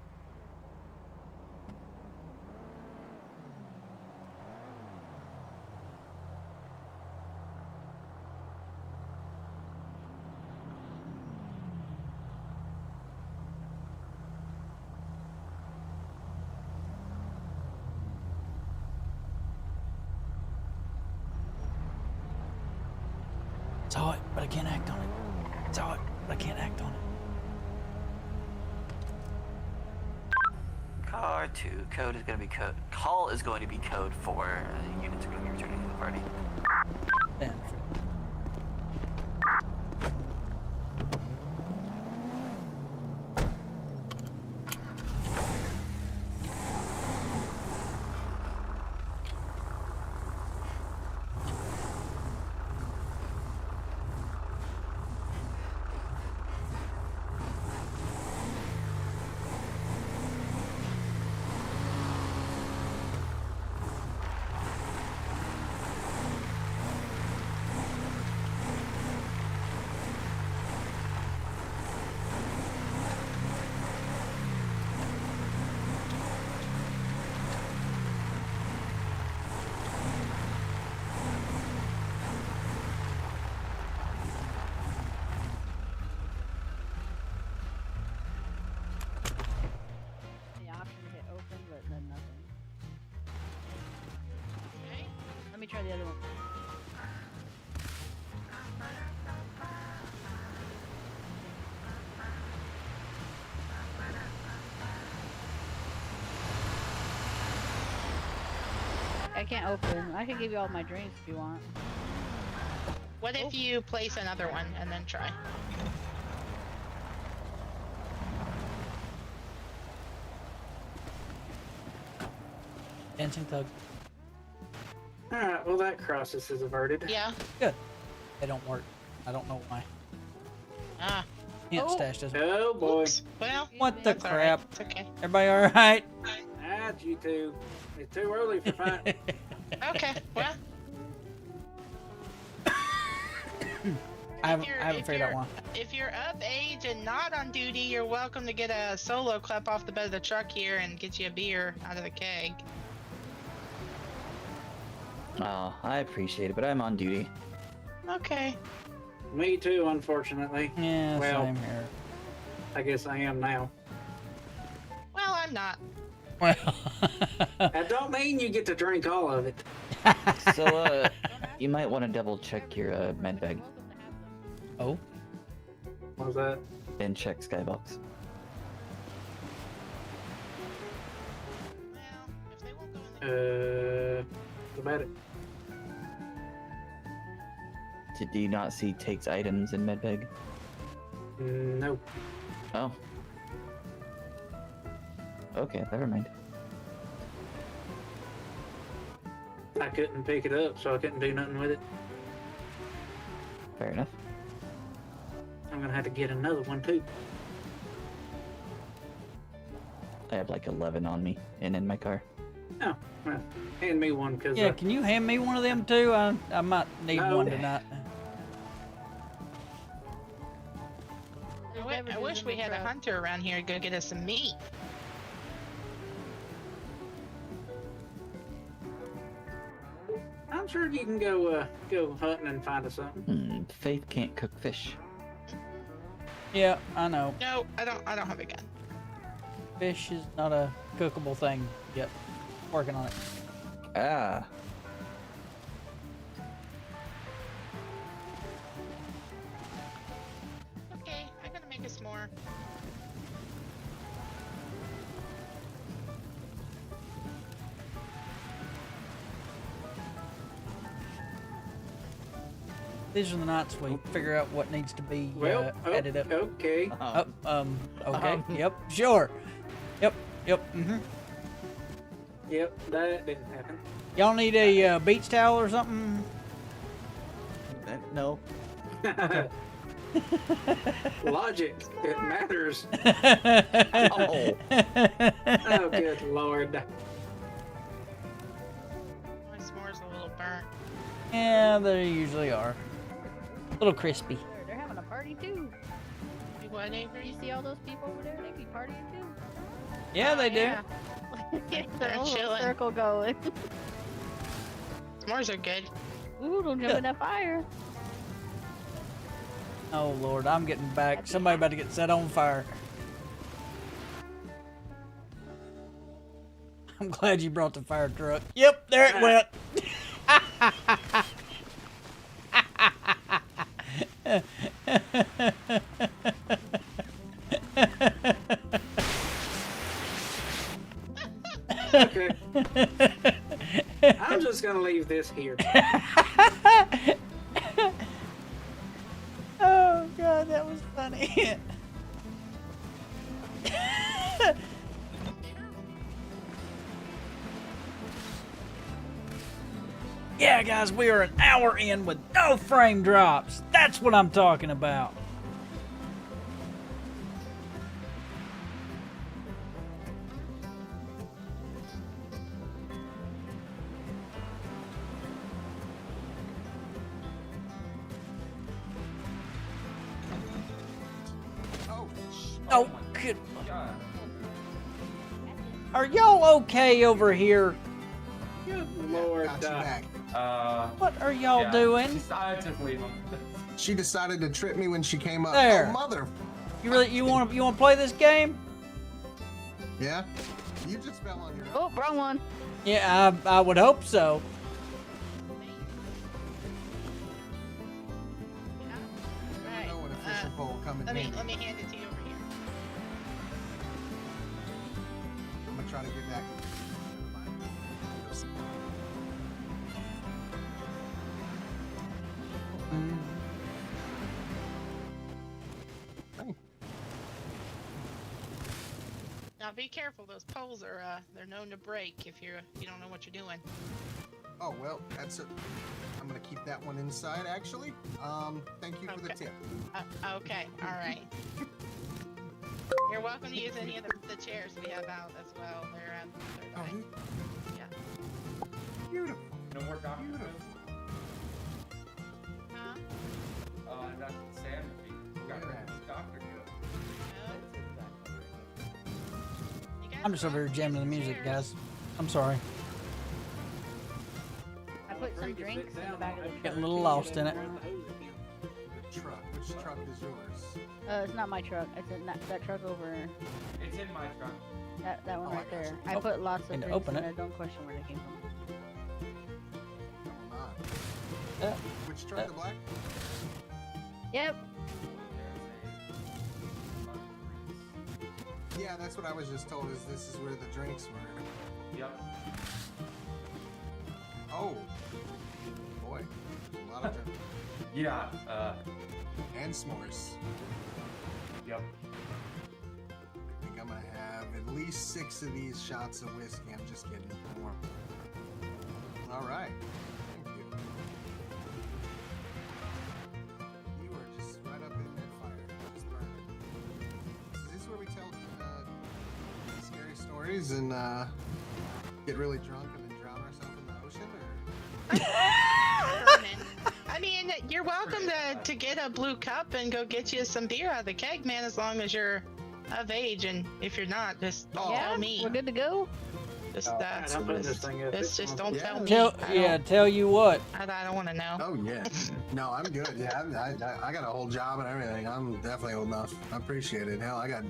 Saw it, but I can't act on it. Saw it, but I can't act on it. Car 2, code is going to be code. Call is going to be code 4. Units are going to be returning to the party. Then. The option to hit open, but then nothing. Okay. Let me try the other one. I can't open. I can give you all my drinks if you want. What if you place another one and then try? Dancing tug. Alright, well that crisis is averted. Yeah. Good. They don't work. I don't know why. Ah. Hint Oh. stash doesn't. Oh boy. Oops. Well, What the that's all right. crap? It's okay. Everybody all right? Ah, you two. It's too early for fighting. Okay. Well, I haven't if figured out you're- why. if you're of age and not on duty, you're welcome to get a solo cup off the bed of the truck here and get you a beer out of the keg. Oh, I appreciate it, but I'm on duty. Okay. Me too, unfortunately. Yeah, Well. same here. I guess I am now. Well, I'm not. Well, That don't mean you get to drink all of it. So, you might want to double check your med bag. oh, What was that? Then check Skybox. Well, if they won't go in there. What about it? Did you not see takes items in med bag? No. Oh. Okay, never mind. I couldn't pick it up, so I couldn't do nothing with it. Fair enough. I'm gonna have to get another one too. I have like 11 on me and in my car. Oh, well, hand me one, cause yeah. Can you hand me one of them too? I might need No. one tonight. I wish we had a hunter around here to go get us some meat. I'm sure you can go hunting and find us something. Faith can't cook fish. Yeah, I know. No, I don't have a gun. Fish is not a cookable thing yet. Working on it. Ah. Okay, I'm gonna make us more. These are the nights we figure out what needs to be Well, added up. okay. Okay. Yep. Sure. Yep. Mm-hmm. Yep, that didn't happen. Y'all need a beach towel or something? No. Logic, it matters. Oh. Oh, good lord. My s'mores a little burnt. Yeah, they usually are. A little crispy. They're having a party too. What, Do Avery? you see all those people over there? They be partying too. Yeah, they do. Yeah. Get the They're whole chilling. circle going. S'mores are good. Ooh, don't jump in that fire. Oh Lord, I'm getting back. Somebody about to get set on fire. I'm glad you brought the fire truck. Yep, there it went. Okay. I'm just gonna leave this here. Oh god, that was funny. Yeah, guys, we are an hour in with no frame drops. That's what I'm talking about. Oh, good. God. Are y'all okay over here? Good lord. Got you back. What are y'all Yeah, doing? I just leave him. She decided to trip me when she came up. There. Oh, mother. You want to play this game? Yeah? You just fell on your own. Oh, wrong one. Yeah, I would hope so. I know when a fishing pole come in handy. Let me hand it to you over here. I'm gonna try to get back. Hey, Now be careful. Those poles are they're known to break if you don't know what you're doing. oh well, that's it. I'm gonna keep that one inside actually. Thank you for the Okay. tip. Okay. All right. You're welcome to use any of the chairs we have out as well. They're Oh, nice. Yeah. beautiful. No more doctor. Beautiful. Huh? That's Sam. He got Look rid at of his doctor good. You guys I'm just are over here welcome to jamming the use music, chairs. guys. I'm sorry. I put some drinks in the back of the truck. Getting a little lost in it. The truck. Which truck is yours? It's not my truck. It's in that truck over. It's in my truck. That one Oh, I right got there. you. I Oh, put lots of and to drinks open in it. there. Don't question where they came from. Hold on. Yeah. Which truck? The black? Yep. Yeah, that's what I was just told. Is this is where the drinks were? Yep. Oh, boy, a lot of drinks Yeah. and s'mores. Yep. I think I'm gonna have at least 6 of these shots of whiskey. I'm just kidding. More. All right. Thank you. You are just right up in that fire. Just burning. Is this where we tell scary stories and get really drunk and then drown ourselves in the ocean? Or I mean, you're welcome to get a blue cup and go get you some beer out of the keg, man, as long as you're of age. And if you're not, just Oh. Yeah, tell me. we're good to go. Just I'm putting this thing up. just don't Yeah. tell me. Tell you what. I don't want to know. oh yeah. No, I'm good. Yeah, I got a whole job and everything. I'm definitely old enough. I appreciate it. Hell, I got.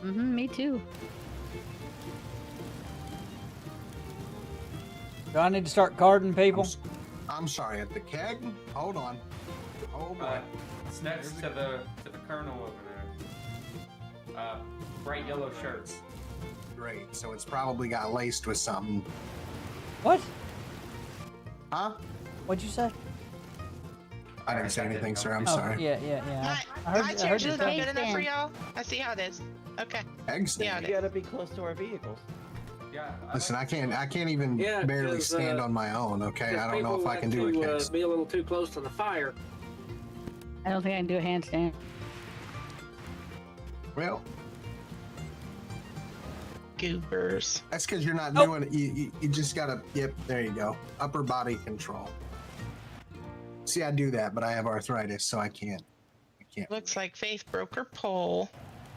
Me too. Do I need to start carding people? I'm sorry. At the keg. Hold on. Oh boy. It's next to the colonel over there. Bright yellow shirts. Great. So it's probably got laced with something. What? Huh? What'd you say? I didn't say anything, sir. I'm Oh, sorry. yeah. My chairs you is say- not good enough for stand. y'all. I see how it is. Okay. Egg stand. Yeah, You gotta be close to our vehicles. Yeah. Listen, I can't even Yeah, barely 'cause, stand on my own. Okay, Because I don't know people if I like can do it, to, kids. be a little too close to the fire. I don't think I can do a handstand. Well, Goobers. that's because you're not Oh. doing it. You just gotta. Yep, there you go. Upper body control. See, I do that, but I have arthritis, so I can't. I can't. Looks like Faith broke her pole.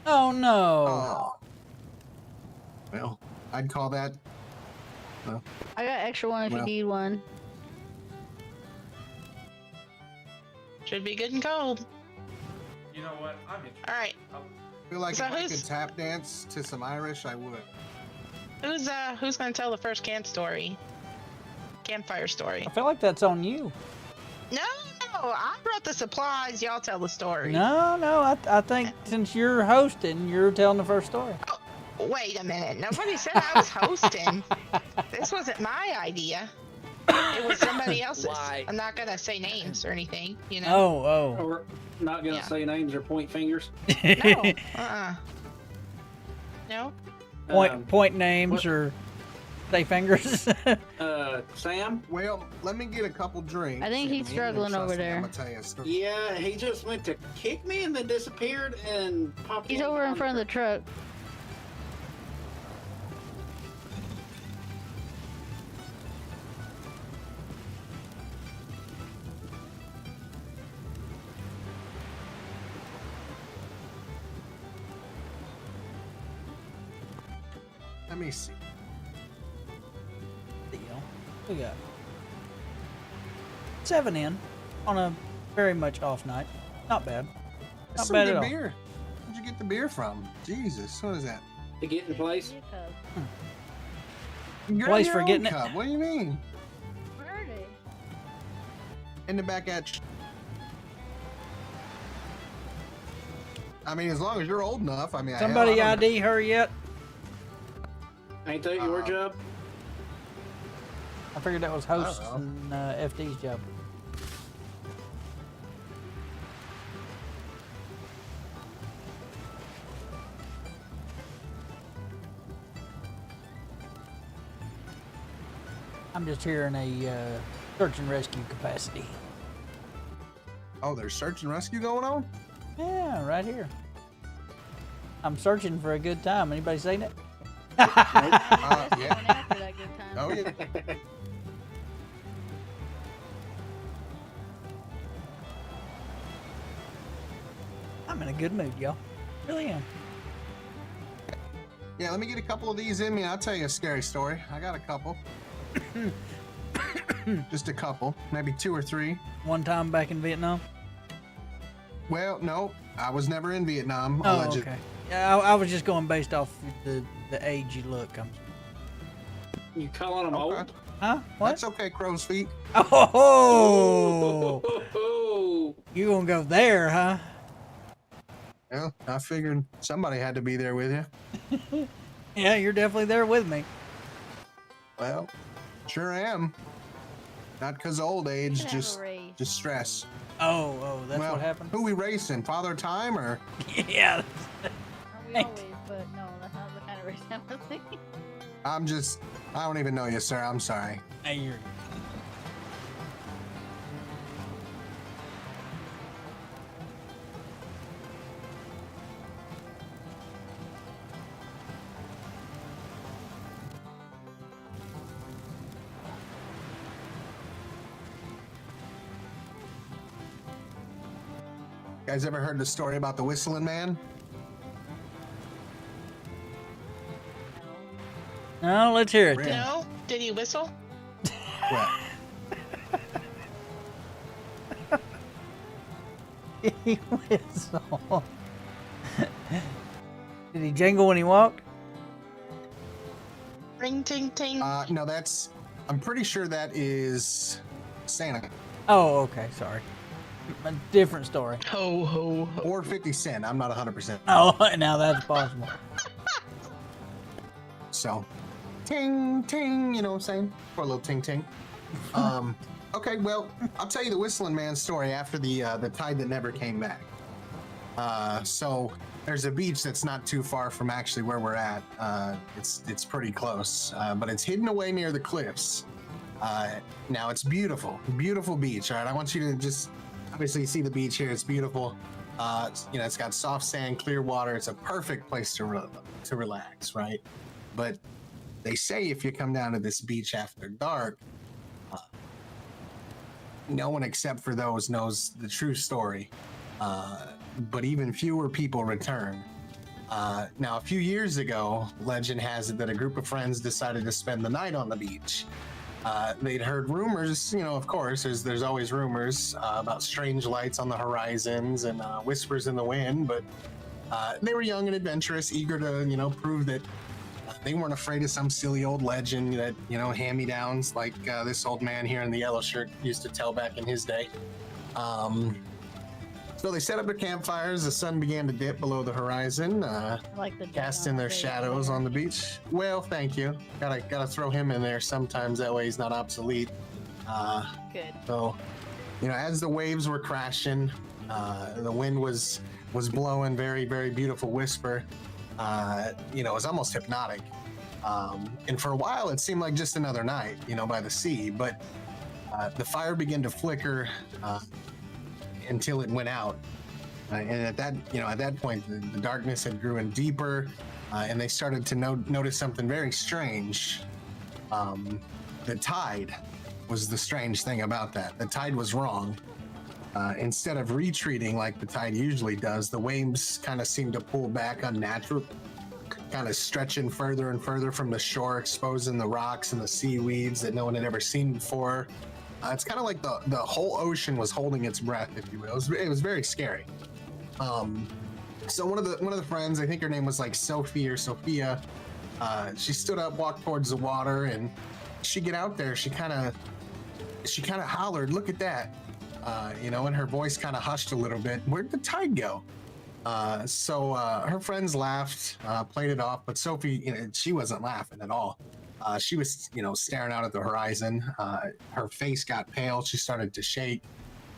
Oh no. Oh. Well, I'd call that. I got extra one if Well. you need one. Should be good and cold. You know what? I'm interested. All right. I feel like So if I who's- could tap dance to some Irish, I would. Who's gonna tell the first campfire story? I feel like that's on you. No, I brought the supplies. Y'all tell the story. No, I think since you're hosting, you're telling the first story. Oh, wait a minute. Nobody said I was hosting. This wasn't my idea. It was somebody else's. I'm not gonna say names or anything, you know. Oh. We're not gonna say names or point fingers. No. No. Point names or say fingers. Sam? Well, let me get a couple drinks. I think he's struggling over there. I'm gonna tell you a story. Yeah, he just went to kick me and then disappeared and popped He's over in front of the truck. Let me see. We got 7 in on a very much off night. Not bad. That's Not some bad good at all. beer. Where'd you get the beer from? Jesus, what is that? To get in place. You got Place your for own getting it. cup. What do you mean? Where are they? In the back at. I mean, as long as you're old enough. I mean, Somebody hell, I don't- ID her yet? Ain't that your job? I figured that was don't host know. and FD's job. I'm just here in a search and rescue capacity. Oh, there's search and rescue going on? Yeah, right here. I'm searching for a good time. Anybody seen it? Just Yeah. going after that good time. Oh, yeah. I'm in a good mood, y'all. Really am. Yeah, let me get a couple of these in me. I'll tell you a scary story. I got a couple. Just a couple. Maybe 2 or 3. One time back in Vietnam. Well, no. I was never in Vietnam. Oh, allegedly. okay. Yeah, I was just going based off the age you look. You calling them Okay. old? Huh? What? That's okay, crow's feet. Oh, Oh, you gonna go there, huh? Yeah, I figured somebody had to be there with you. Yeah, you're definitely there with me. Well, sure am. Not because of old age, Have a just race. stress. Oh, that's well, what happened. Who we racing? Father Time or? Yeah. Aren't we always? But no, that's not the kind of race I was thinking. I don't even know you, sir. I'm sorry. Hey, you're. Guys ever heard the story about the whistling man? No, let's hear it. Really? Then. No? Did he whistle? What? He whistled. Did he jingle when he walked? Ring ting ting. No, I'm pretty sure that is Santa. Oh, okay. Sorry. A different story. Ho ho ho. Or 50 Cent. I'm not 100%. Oh, now that's possible. So, ting, ting, you know what I'm saying? For a little ting, ting. Okay, well, I'll tell you the Whistling Man story after the tide that never came back. So there's a beach that's not too far from actually where we're at. It's pretty close, but it's hidden away near the cliffs. Now it's beautiful, beautiful beach. All right, I want you to just obviously see the beach here. It's beautiful. It's got soft sand, clear water. It's a perfect place to relax, right? But they say if you come down to this beach after dark, no one except for those knows the true story. But even fewer people return. Now, a few years ago, legend has it that a group of friends decided to spend the night on the beach. They'd heard rumors, of course, there's always rumors about strange lights on the horizons and whispers in the wind, but they were young and adventurous, eager to, prove that they weren't afraid of some silly old legend that, hand-me-downs like this old man here in the yellow shirt used to tell back in his day. So they set up their campfires. The sun began to dip below the horizon, I like the casting their shadows on the beach. Well, thank you. Gotta throw him in there sometimes. That way he's not obsolete. Good. So, you know, as the waves were crashing, the wind was blowing, very, very beautiful whisper. You know, it was almost hypnotic. And for a while, it seemed like just another night, you know, by the sea. But the fire began to flicker until it went out. And at that point, the darkness had grown deeper, and they started to notice something very strange. The tide was the strange thing about that. The tide was wrong. Instead of retreating like the tide usually does, the waves kind of seemed to pull back unnatural, kind of stretching further and further from the shore, exposing the rocks and the seaweeds that no one had ever seen before. It's kind of like the whole ocean was holding its breath, if you will. It was very scary. So one of the friends, I think her name was like Sophie or Sophia, she stood up, walked towards the water, and she get out there. She kind of hollered, "Look at that!" You know, and her voice kind of hushed a little bit. Where'd the tide go? So her friends laughed, played it off, but Sophie, you know, she wasn't laughing at all. She was, you know, staring out at the horizon. Her face got pale. She started to shake,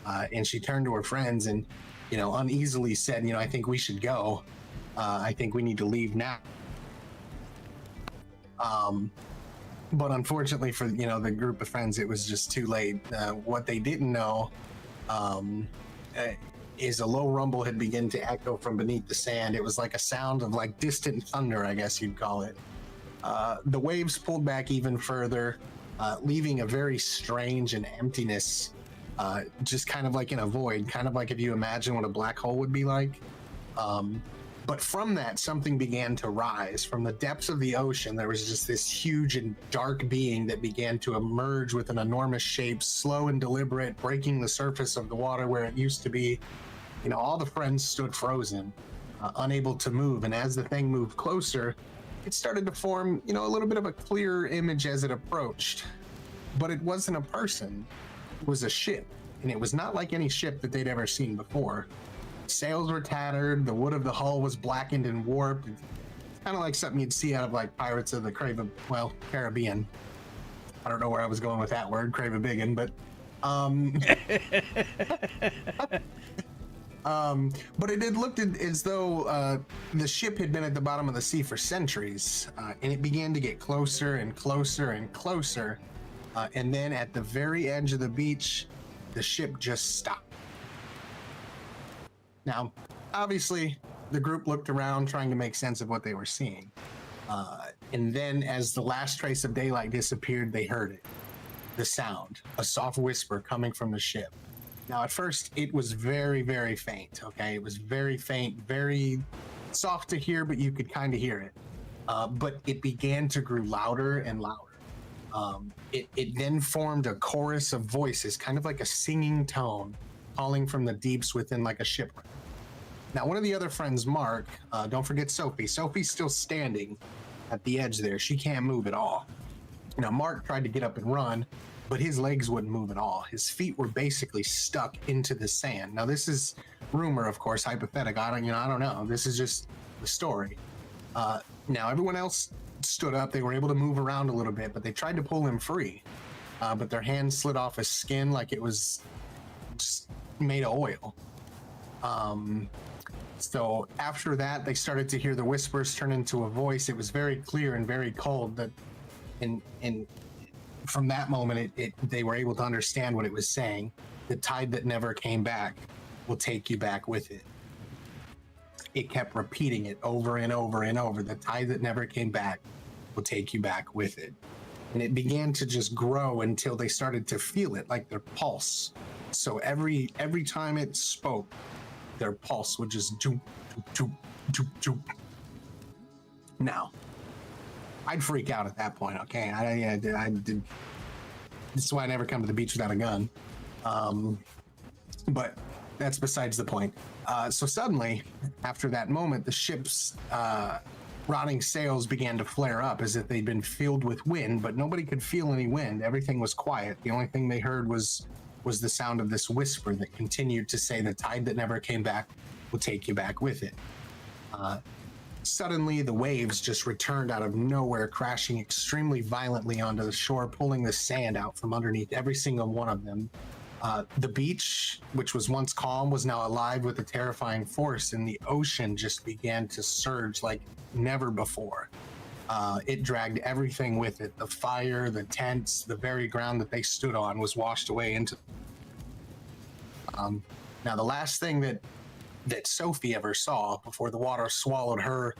and she turned to her friends and, you know, uneasily said, "You know, I think we should go. I think we need to leave now." But unfortunately for, you know, the group of friends, it was just too late. What they didn't know is a low rumble had begun to echo from beneath the sand. It was like a sound of like distant thunder, I guess you'd call it. The waves pulled back even further, leaving a very strange and emptiness, just kind of like in a void, kind of like if you imagine what a black hole would be like. But from that, something began to rise. From the depths of the ocean, there was just this huge and dark being that began to emerge with an enormous shape, slow and deliberate, breaking the surface of the water where it used to be. You know, all the friends stood frozen, unable to move. And as the thing moved closer, it started to form, you know, a little bit of a clearer image as it approached. But it wasn't a person. It was a ship. And it was not like any ship that they'd ever seen before. Sails were tattered, the wood of the hull was blackened and warped. It's kind of like something you'd see out of like Pirates of the Caribbean. I don't know where I was going with that word, Craven, but but it had looked as though the ship had been at the bottom of the sea for centuries, and it began to get closer and closer and closer, and then at the very edge of the beach, the ship just stopped. Now, obviously, the group looked around trying to make sense of what they were seeing. And then as the last trace of daylight disappeared, they heard it. The sound, a soft whisper coming from the ship. Now, at first, it was very, very faint, okay? It was very faint, very soft to hear, but you could kind of hear it. But it began to grow louder and louder. It then formed a chorus of voices, kind of like a singing tone, calling from the deeps within like a shipwreck. Now, one of the other friends, Mark, don't forget Sophie. Sophie's still standing at the edge there. She can't move at all. Now, Mark tried to get up and run, but his legs wouldn't move at all. His feet were basically stuck into the sand. Now, this is rumor, of course, hypothetical. I don't know. This is just the story. Now, everyone else stood up. They were able to move around a little bit, but they tried to pull him free. But their hands slid off his skin like it was just made of oil. So after that, they started to hear the whispers turn into a voice. It was very clear and very cold. That, and from that moment, they were able to understand what it was saying. The tide that never came back will take you back with it. It kept repeating it over and over and over. The tide that never came back will take you back with it. And it began to just grow until they started to feel it, like their pulse. So every time it spoke, their pulse would just doop, doop, doop, doop. Now, I'd freak out at that point, okay? I did. This is why I never come to the beach without a gun. But that's besides the point. So suddenly, after that moment, the ship's rotting sails began to flare up as if they'd been filled with wind, but nobody could feel any wind. Everything was quiet. The only thing they heard was was the sound of this whisper that continued to say the tide that never came back will take you back with it. Suddenly, the waves just returned out of nowhere, crashing extremely violently onto the shore, pulling the sand out from underneath every single one of them. The beach, which was once calm, was now alive with a terrifying force, and the ocean just began to surge like never before. It dragged everything with it. The fire, the tents, the very ground that they stood on was washed away into. Now, the last thing that Sophie ever saw before the water swallowed her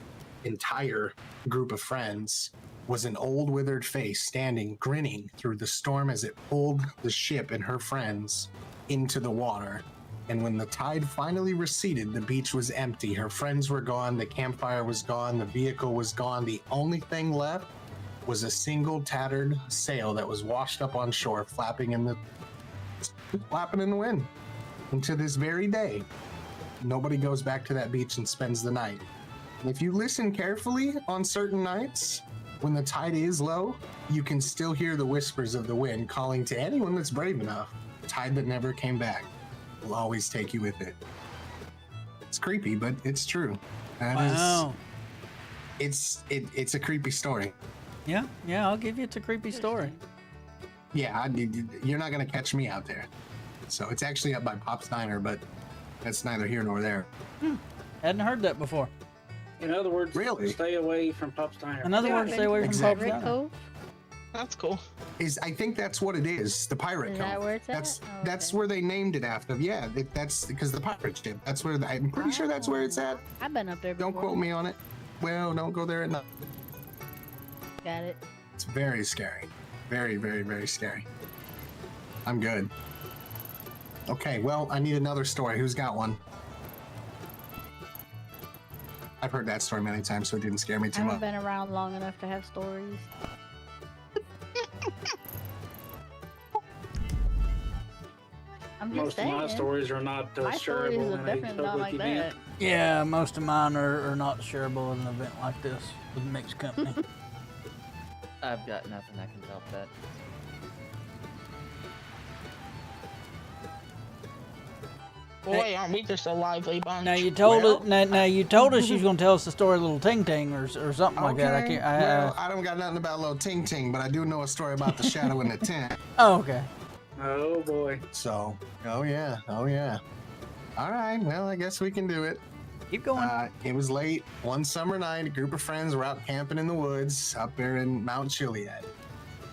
entire group of friends was an old withered face standing grinning through the storm as it pulled the ship and her friends into the water. And when the tide finally receded, the beach was empty. Her friends were gone, the campfire was gone, the vehicle was gone. The only thing left was a single tattered sail that was washed up on shore, flapping in the wind. And to this very day, nobody goes back to that beach and spends the night. And if you listen carefully on certain nights, when the tide is low, you can still hear the whispers of the wind calling to anyone that's brave enough. The tide that never came back will always take you with it. It's creepy, but it's true. Wow. It's a creepy story. Yeah, I'll give you it's a creepy story. Yeah, you're not gonna catch me out there. So it's actually up by Pop's Diner, but that's neither here nor there. Hadn't heard that before. In other words, really? Stay away from Pop's Diner. In other words, stay away from Pop's Diner. That's cool. I think that's what it is. The Pirate Is Cove. that where it's that's at? that's where they named it after. Yeah, that's because the pirate ship. That's where I'm pretty sure that's where it's at. I've been up there before. Don't quote me on it. Well, don't go there at night. Got it. It's very scary. Very, very, very scary. I'm good. Okay, well, I need another story. Who's got one? I've heard that story many times, so it didn't scare me I too haven't much. been around long enough to have stories. I'm just Most of my saying. stories are not My stories shareable are in a definitely not public like event. that. Yeah, most of mine are not shareable in an event like this with mixed company. I've got nothing that can top that. Boy, aren't we just a lively bunch? Now you told us. Now you told us you was gonna tell us the story of Little Ting Ting or something like that. I can't. Well, I don't got nothing about little Ting Ting, but I do know a story about the shadow in the tent. Oh, okay. Oh boy. So, oh yeah. All right, well, I guess we can do it. Keep going. It was late one summer night. A group of friends were out camping in the woods up there in Mount Chiliad.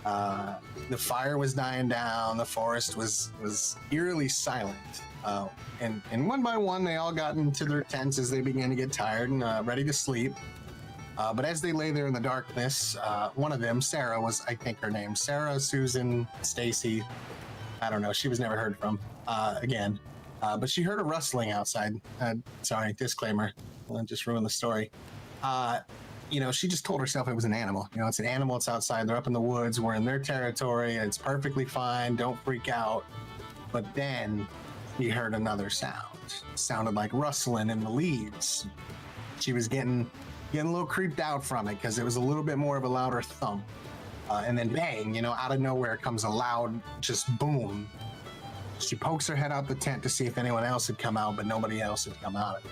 The fire was dying down. The forest was eerily silent. And one by one, they all got into their tents as they began to get tired and ready to sleep. But as they lay there in the darkness, one of them, Sarah was, I think her name, Sarah, Susan, Stacy, I don't know, she was never heard from again. But she heard a rustling outside. Sorry, disclaimer, I just ruined the story. She just told herself it was an animal. It's an animal, it's outside, they're up in the woods, we're in their territory, it's perfectly fine, don't freak out. But then he heard another sound. It sounded like rustling in the leaves. She was getting a little creeped out from it because it was a little bit more of a louder thump. And then bang, out of nowhere comes a loud just boom. She pokes her head out the tent to see if anyone else had come out, but nobody else had come out.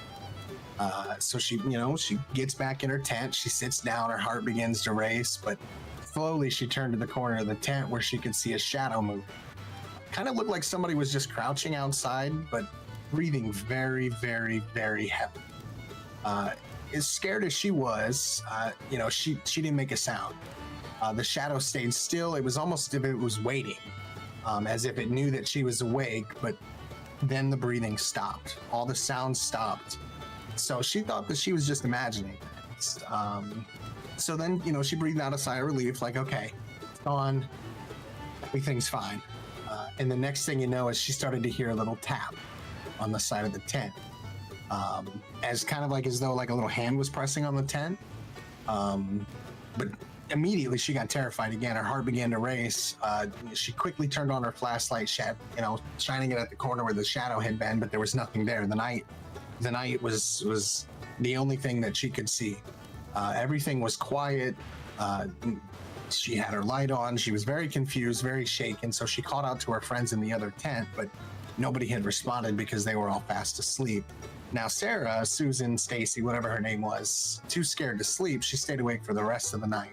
So she gets back in her tent. She sits down, her heart begins to race, but slowly she turned to the corner of the tent where she could see a shadow move. Kind of looked like somebody was just crouching outside, but breathing very, very, very heavy. As scared as she was, she didn't make a sound. The shadow stayed still. It was almost as if it was waiting, as if it knew that she was awake, but then the breathing stopped. All the sounds stopped. So she thought that she was just imagining it. So then, she breathed out a sigh of relief, like, okay, it's gone. Everything's fine. And the next thing you know is she started to hear a little tap on the side of the tent. As though like a little hand was pressing on the tent. But immediately she got terrified again. Her heart began to race. She quickly turned on her flashlight, shining it at the corner where the shadow had been, but there was nothing there. The night was the only thing that she could see. Everything was quiet. She had her light on. She was very confused, very shaken. So she called out to her friends in the other tent, but nobody had responded because they were all fast asleep. Now, Sarah, Susan, Stacy, whatever her name was, too scared to sleep, she stayed awake for the rest of the night.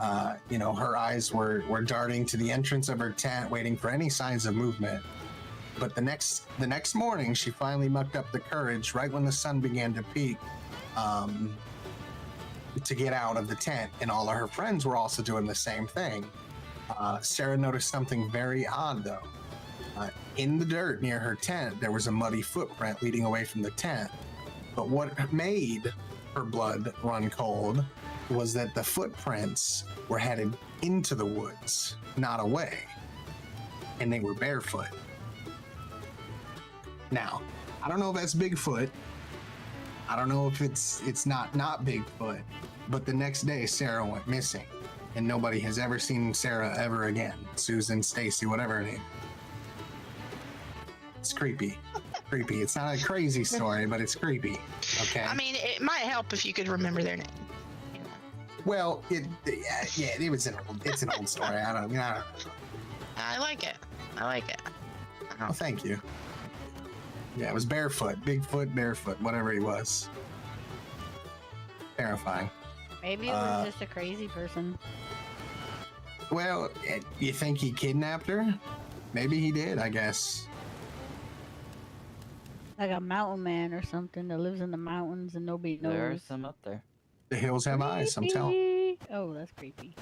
Her eyes were darting to the entrance of her tent, waiting for any signs of movement. But the next morning, she finally mucked up the courage right when the sun began to peak to get out of the tent, and all of her friends were also doing the same thing. Sarah noticed something very odd, though. In the dirt near her tent, there was a muddy footprint leading away from the tent. But what made her blood run cold was that the footprints were headed into the woods, not away. And they were barefoot. Now, I don't know if that's Bigfoot. I don't know if it's not Bigfoot. But the next day, Sarah went missing. And nobody has ever seen Sarah ever again. Susan, Stacy, whatever her name. It's creepy. Creepy. It's not a crazy story, but it's creepy. Okay. I mean, it might help if you could remember their name. Well, it's an old story. I don't know. I like it. Oh, thank you. Yeah, it was barefoot, Bigfoot, barefoot, whatever he was. Terrifying. Maybe it was just a crazy person. Well, you think he kidnapped her? Maybe he did, I guess. Like a mountain man or something that lives in the mountains and nobody knows. There are some up there. The hills have eyes, I'm telling you. Oh, that's creepy.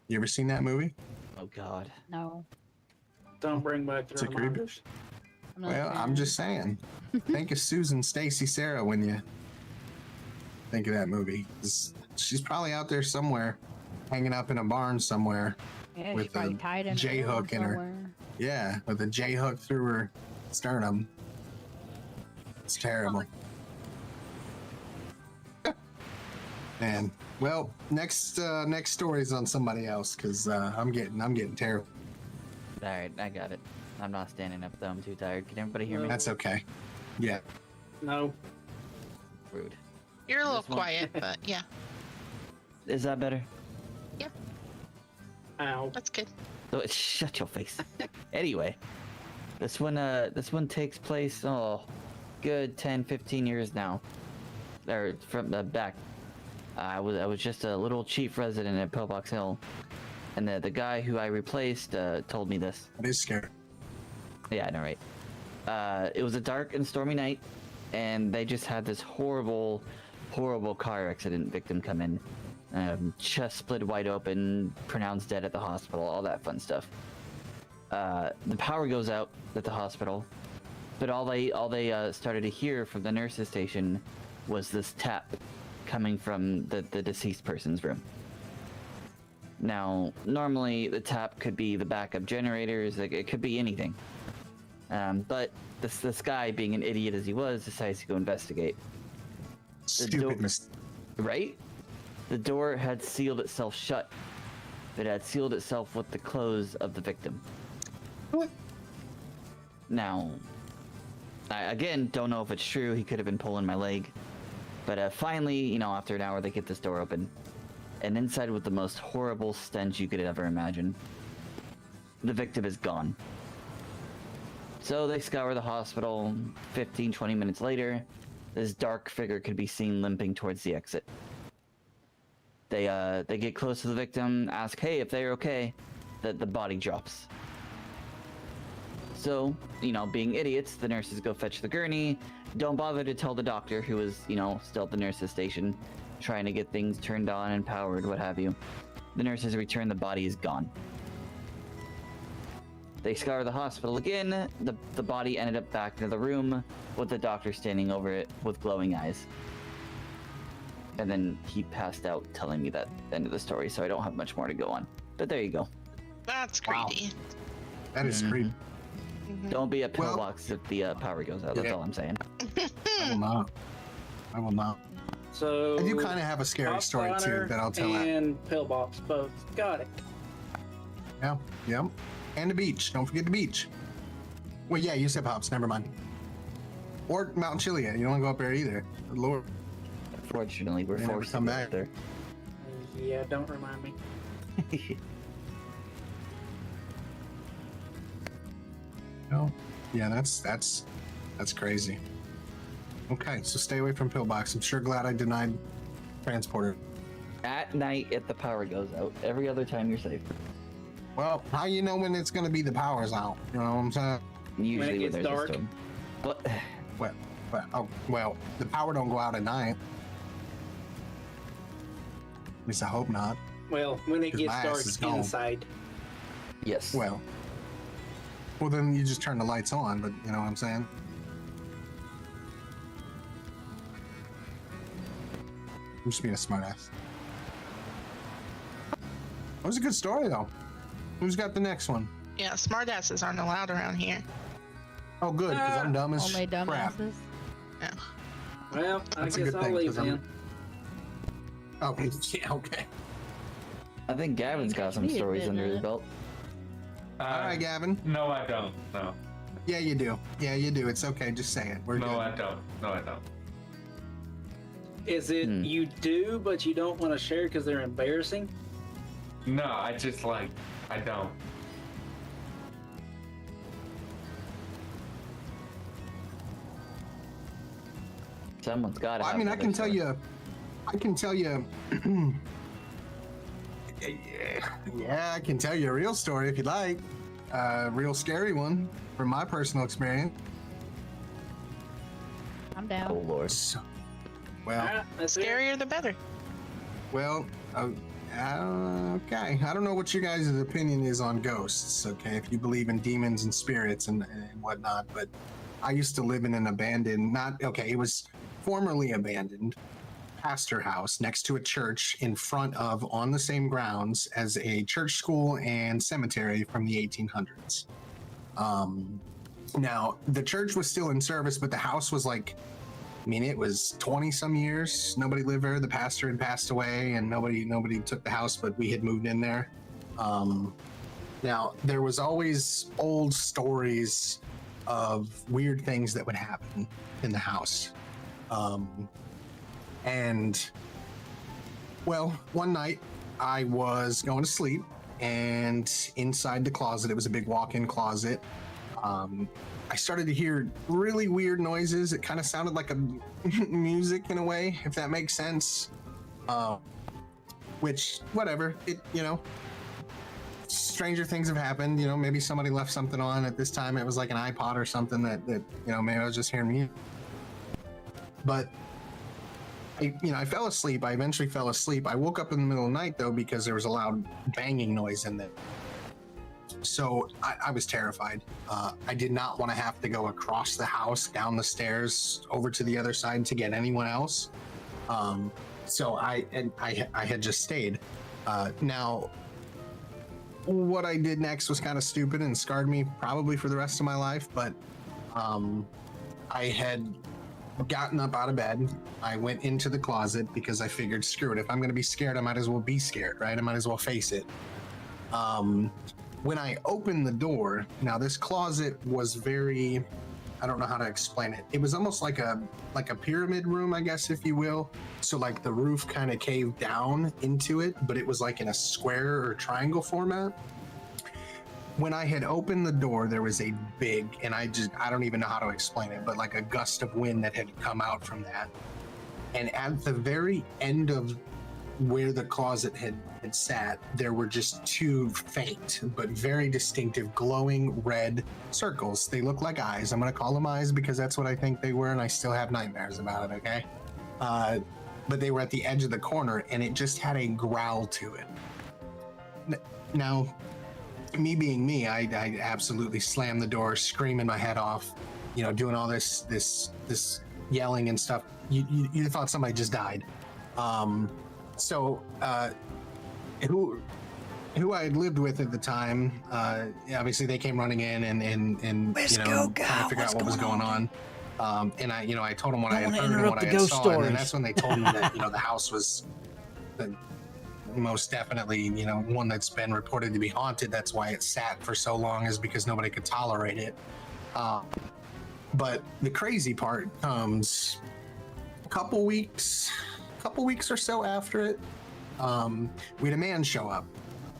You ever seen that movie? Oh God. No. Don't bring back the It's a creepy. reminders. I'm not Well, a I'm fan. just saying. Think of Susan, Stacy, Sarah when you think of that movie. She's probably out there somewhere, hanging up in a barn somewhere. Yeah, she's with probably a tied in a J wall hook in her. somewhere. Yeah, with a J hook through her sternum. It's terrible. Man, well, next story's on somebody else because I'm getting terrible. All right, I got it. I'm not standing up though. I'm too tired. Can everybody hear me? That's okay. Yeah. No. Rude. You're a little This one. quiet, but yeah, Is that better? Ow. that's good. Oh, shut your face. Anyway, this one takes place good 10-15 years now. Or from the back. I was just a little chief resident at Pillbox Hill, and the guy who I replaced told me this. It is scary. Yeah, I know, right? It was a dark and stormy night, and they just had this horrible car accident victim come in. Chest split wide open, pronounced dead at the hospital, all that fun stuff. The power goes out at the hospital, but all they started to hear from the nurse's station was this tap coming from the deceased person's room. Now, normally the tap could be the backup generators, it could be anything. But this guy, being an idiot as he was, decides to go investigate. Stupid mistake. Right? The door had sealed itself shut. It had sealed itself with the clothes of the victim. What? Now, I again don't know if it's true. He could have been pulling my leg. But finally, after an hour, they get this door open. And inside, with the most horrible stench you could ever imagine, the victim is gone. So they scour the hospital. 15-20 minutes later, this dark figure could be seen limping towards the exit. They get close to the victim, ask, hey, if they're okay. The body drops. So, being idiots, the nurses go fetch the gurney. Don't bother to tell the doctor, who was, still at the nurse's station, trying to get things turned on and powered, what have you. The nurses return, the body is gone. They scour the hospital again. The body ended up back in the room with the doctor standing over it with glowing eyes. And then he passed out, telling me that end of the story, so I don't have much more to go on. But there you go. That's Wow. creepy. That is creepy. Don't be at Well- Pillbox if the power goes out. That's Yeah. all I'm saying. I will not. I will not. So I do kind of have a scary story too that I'll tell after. And pillbox both. Got it. Yeah, yep. And the beach. Don't forget the beach. Well, yeah, you said Pops. Never mind. Or Mount Chiliad. You don't want to go up there either. Good Lord. Unfortunately, we're They never forced to come go back. there. Yeah, don't remind me. No. Yeah, that's crazy. Okay, so stay away from pillbox. I'm sure glad I denied transporter. At night, if the power goes out, every other time you're safe. Well, how you know when it's gonna be the power's out? You know what I'm saying? Usually when gets there's dark. a storm. What? Well, the power don't go out at night. At least I hope not. Well, when it 'Cause gets my ass dark is gone. inside. Yes. Well, then you just turn the lights on. But you know what I'm saying? I'm just being a smartass. That was a good story, though. Who's got the next one? Yeah, smartasses aren't allowed around here. Oh, good, because I'm dumb as Only crap. dumbasses. Yeah. Well, That's a I guess good I'll thing, leave 'cause I'm- then. Oh, yeah, okay. I think Gavin's got some Me a stories bit, under his man. belt. All right, Gavin. No, I don't. No. Yeah, you do. Yeah, you do. It's okay. Just say it. We're No, good. I don't. No, I don't. Is it you do, but you don't want to share because they're embarrassing? No, I just like, I don't. Someone's got to. I mean, I can tell you. Yeah, I can tell you a real story if you'd like. A real scary one from my personal experience. I'm down. Oh Lord. So, well, Alright, that's it. Scarier the better. well, okay. I don't know what your guys' opinion is on ghosts. Okay, if you believe in demons and spirits and whatnot, but I used to live in an abandoned, it was formerly abandoned pastor house next to a church in front of, on the same grounds as a church school and cemetery from the 1800s. Now, the church was still in service, but the house was like, I mean, it was 20 some years. Nobody lived there. The pastor had passed away and nobody took the house, but we had moved in there. Now, there was always old stories of weird things that would happen in the house. And, well, one night I was going to sleep, and inside the closet, it was a big walk-in closet, I started to hear really weird noises. It kind of sounded like a music in a way, if that makes sense. Which, whatever, stranger things have happened. Maybe somebody left something on at this time. It was like an iPod or something that maybe I was just hearing music. But I fell asleep. I eventually fell asleep. I woke up in the middle of the night though, because there was a loud banging noise in there. So I was terrified. I did not want to have to go across the house, down the stairs, over to the other side to get anyone else. So I had just stayed. Now, what I did next was kind of stupid and scarred me probably for the rest of my life. But I had gotten up out of bed. I went into the closet because I figured, screw it. If I'm going to be scared, I might as well be scared, right? I might as well face it. When I opened the door, now this closet was very, I don't know how to explain it. It was almost like a pyramid room, I guess, if you will. So like the roof kind of caved down into it, but it was like in a square or triangle format. When I had opened the door, there was a big, and I don't even know how to explain it, but like a gust of wind that had come out from that. And at the very end of where the closet had sat, there were just two faint but very distinctive glowing red circles. They look like eyes. I'm going to call them eyes because that's what I think they were, and I still have nightmares about it, okay? But they were at the edge of the corner, and it just had a growl to it. Now, me being me, I absolutely slammed the door, screaming my head off, doing all this yelling and stuff. You thought somebody just died. So who I had lived with at the time, obviously they came running in and Let's trying go, to Kyle. figure out what was going on. And I told them what I had wanna heard and interrupt what I the had ghost saw, and then stories. that's when they told me that the house was most definitely one that's been reported to be haunted. That's why it sat for so long, is because nobody could tolerate it. But the crazy part comes a couple weeks or so after it. We had a man show up.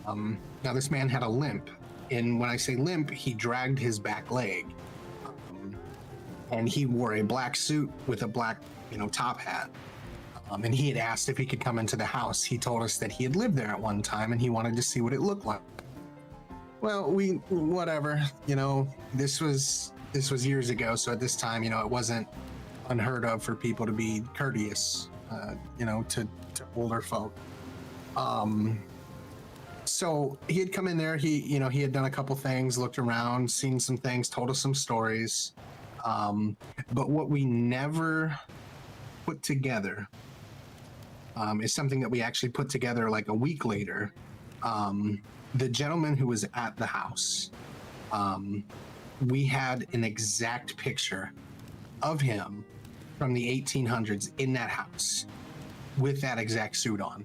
Now this man had a limp, and when I say limp, he dragged his back leg, and he wore a black suit with a black, top hat. And he had asked if he could come into the house. He told us that he had lived there at one time, and he wanted to see what it looked like. Well, whatever, this was years ago, so at this time, it wasn't unheard of for people to be courteous, to older folk. So he had come in there, he had done a couple things, looked around, seen some things, told us some stories. But what we never put together is something that we actually put together like a week later. The gentleman who was at the house, we had an exact picture of him from the 1800s in that house with that exact suit on.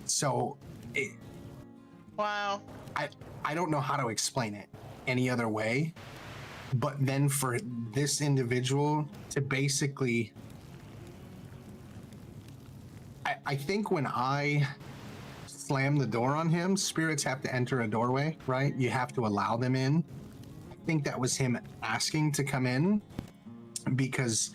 So Wow. I don't know how to explain it any other way, but then for this individual to basically, I think when I slam the door on him, spirits have to enter a doorway, right? You have to allow them in. I think that was him asking to come in, because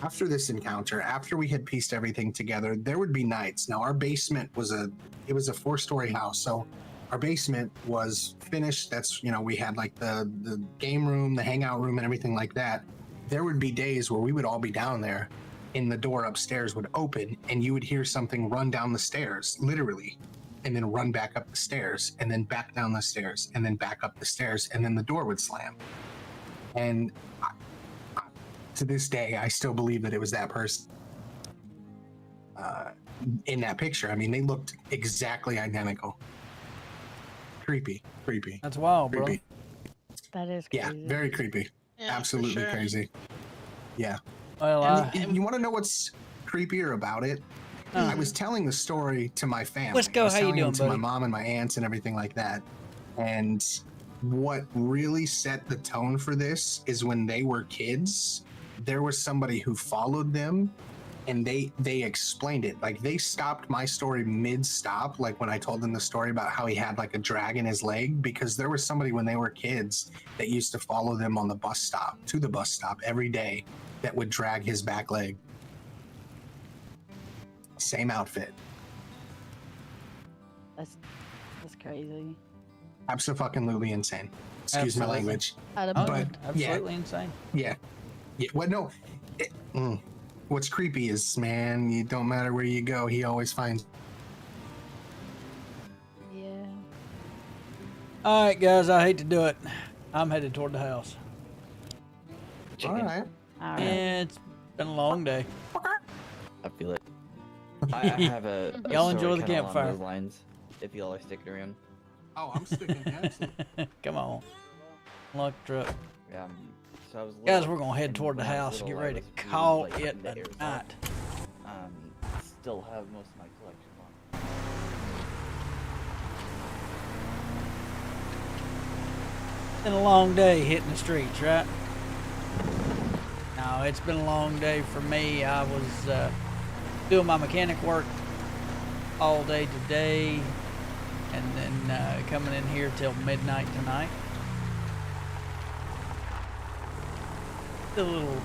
after this encounter, after we had pieced everything together, there would be nights. Now our basement was a 4-story house, so our basement was finished. That's, we had like the game room, the hangout room, and everything like that. There would be days where we would all be down there, and the door upstairs would open, and you would hear something run down the stairs, literally, and then run back up the stairs, and then back down the stairs, and then back up the stairs, and then the door would slam. And to this day, I still believe that it was that person in that picture. I mean, they looked exactly identical. Creepy. That's wild, Creepy. That is Yeah, crazy. very creepy. Yeah, for Absolutely sure. crazy. Yeah. Well, And you want to know what's creepier about it? I was telling the story to my family. Let's go. I was How you telling doing, them to my buddy? mom and my aunts and everything like that. And what really set the tone for this is when they were kids, there was somebody who followed them, and they explained it. Like, they stopped my story mid-stop, like when I told them the story about how he had like a drag in his leg, because there was somebody when they were kids that used to follow them on the bus stop, to the bus stop every day, that would drag his back leg. Same outfit. That's crazy. Absolutely insane. Excuse my Absolutely. language. Out of Oh, But, absolutely insane. Yeah. Well, no. What's creepy is, man, you don't matter where you go, he always finds. yeah. All right, guys, I hate to do it. I'm headed toward the house. All right. All right. It's been a long day. I feel it. I have a Y'all story enjoy the kinda along campfire. those lines, if y'all are sticking around. Oh, I'm sticking hands. Come on. Lock the truck. Yeah. So I was Guys, little, we're going to head and toward the when I was house and get little, I ready to was really, call like, it into a airsoft. night. Still have most of my collection on. Been a long day hitting the streets, right? No, it's been a long day for me. I was doing my mechanic work all day today, and then coming in here till midnight tonight. Did a little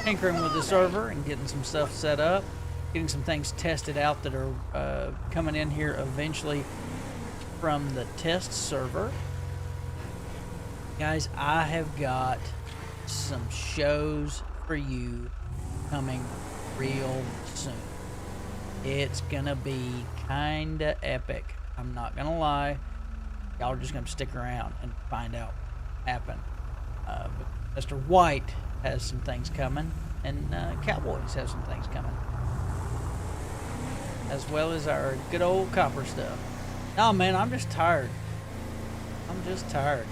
tinkering with the server and getting some stuff set up, getting some things tested out that are coming in here eventually from the test server. Guys, I have got some shows for you coming real soon. It's gonna be kinda epic. I'm not gonna lie. Y'all are just gonna stick around and find out what happened. But Mr. White has some things coming, and Cowboys have some things coming, as well as our good old copper stuff. No, man, I'm just tired. I'm just tired.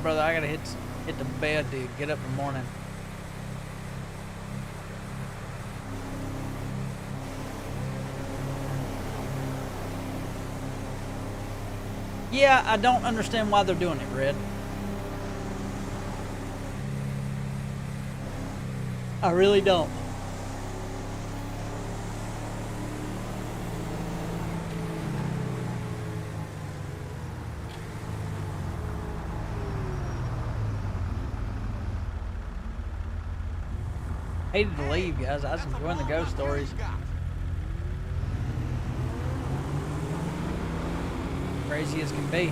Brother, I gotta hit the bed to get up in the morning. Yeah, I don't understand why they're doing it, Red. I really don't. Hated to leave, guys. I was enjoying the ghost stories. Crazy as can be.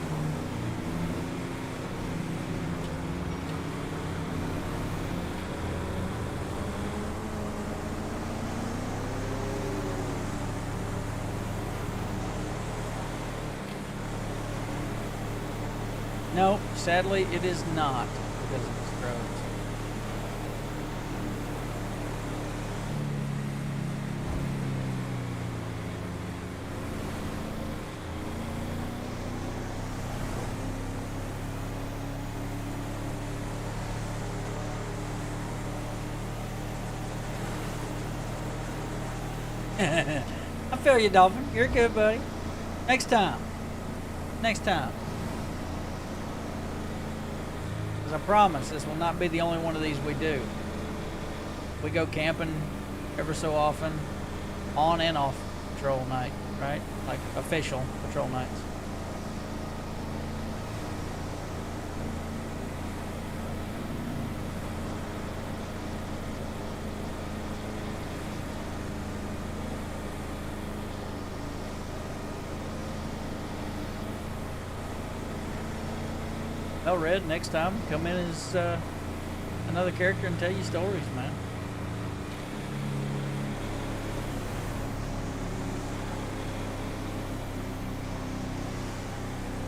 No, sadly, it is not because of the Strokes. I feel you, Dolphin. You're good, buddy. Next time. Next time. Because I promise this will not be the only one of these we do. We go camping ever so often, on and off patrol night, right? Like official patrol nights. Well, Red, next time, come in as another character and tell you stories, man.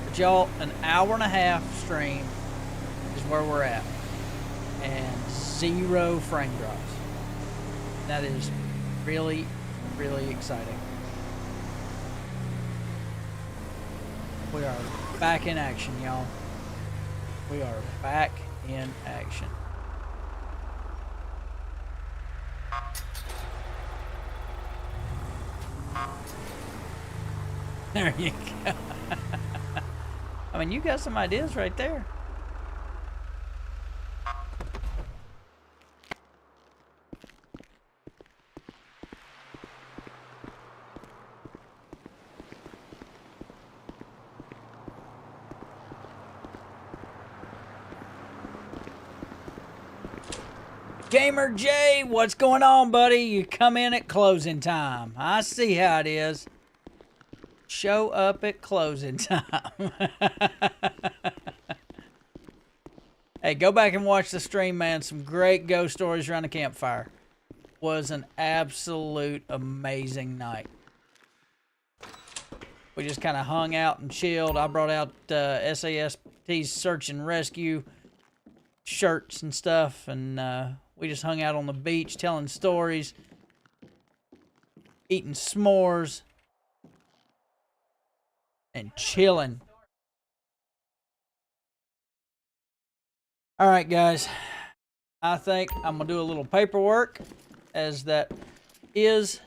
But y'all, an hour and a half stream is where we're at. And 0 frame drops. That is really, really exciting. We are back in action, y'all. We are back in action. There you go. I mean, you got some ideas right there. Gamer J, what's going on, buddy? You come in at closing time. I see how it is. Show up at closing time. Hey, go back and watch the stream, man. Some great ghost stories around the campfire. Was an absolute amazing night. We just kind of hung out and chilled. I brought out SAST's Search and Rescue shirts and stuff, and we just hung out on the beach telling stories, eating s'mores, and chilling. All right, guys. I think I'm going to do a little paperwork as that is,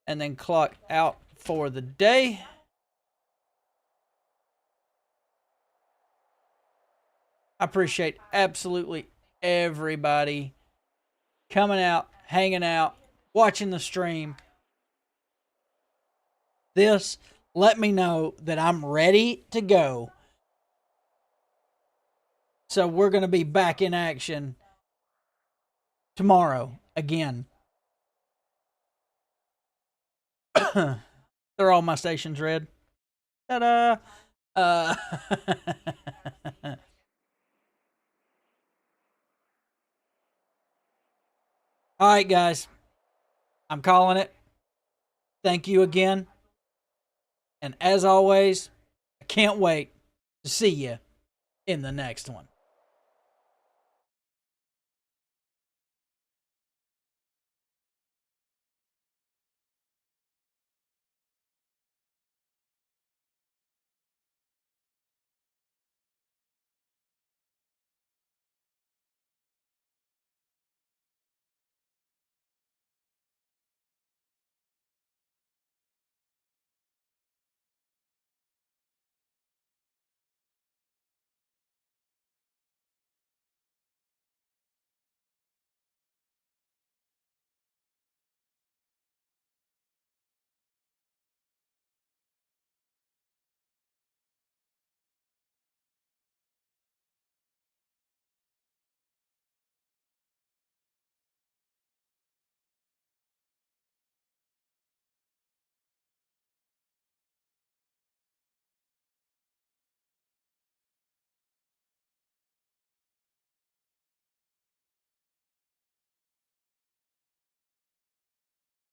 and then clock out for the day. I appreciate absolutely everybody coming out, hanging out, watching the stream. This let me know that I'm ready to go. So we're going to be back in action tomorrow again. They're all my stations, Red. Ta-da! All right, guys. I'm calling it. Thank you again. And as always, I can't wait to see you in the next one.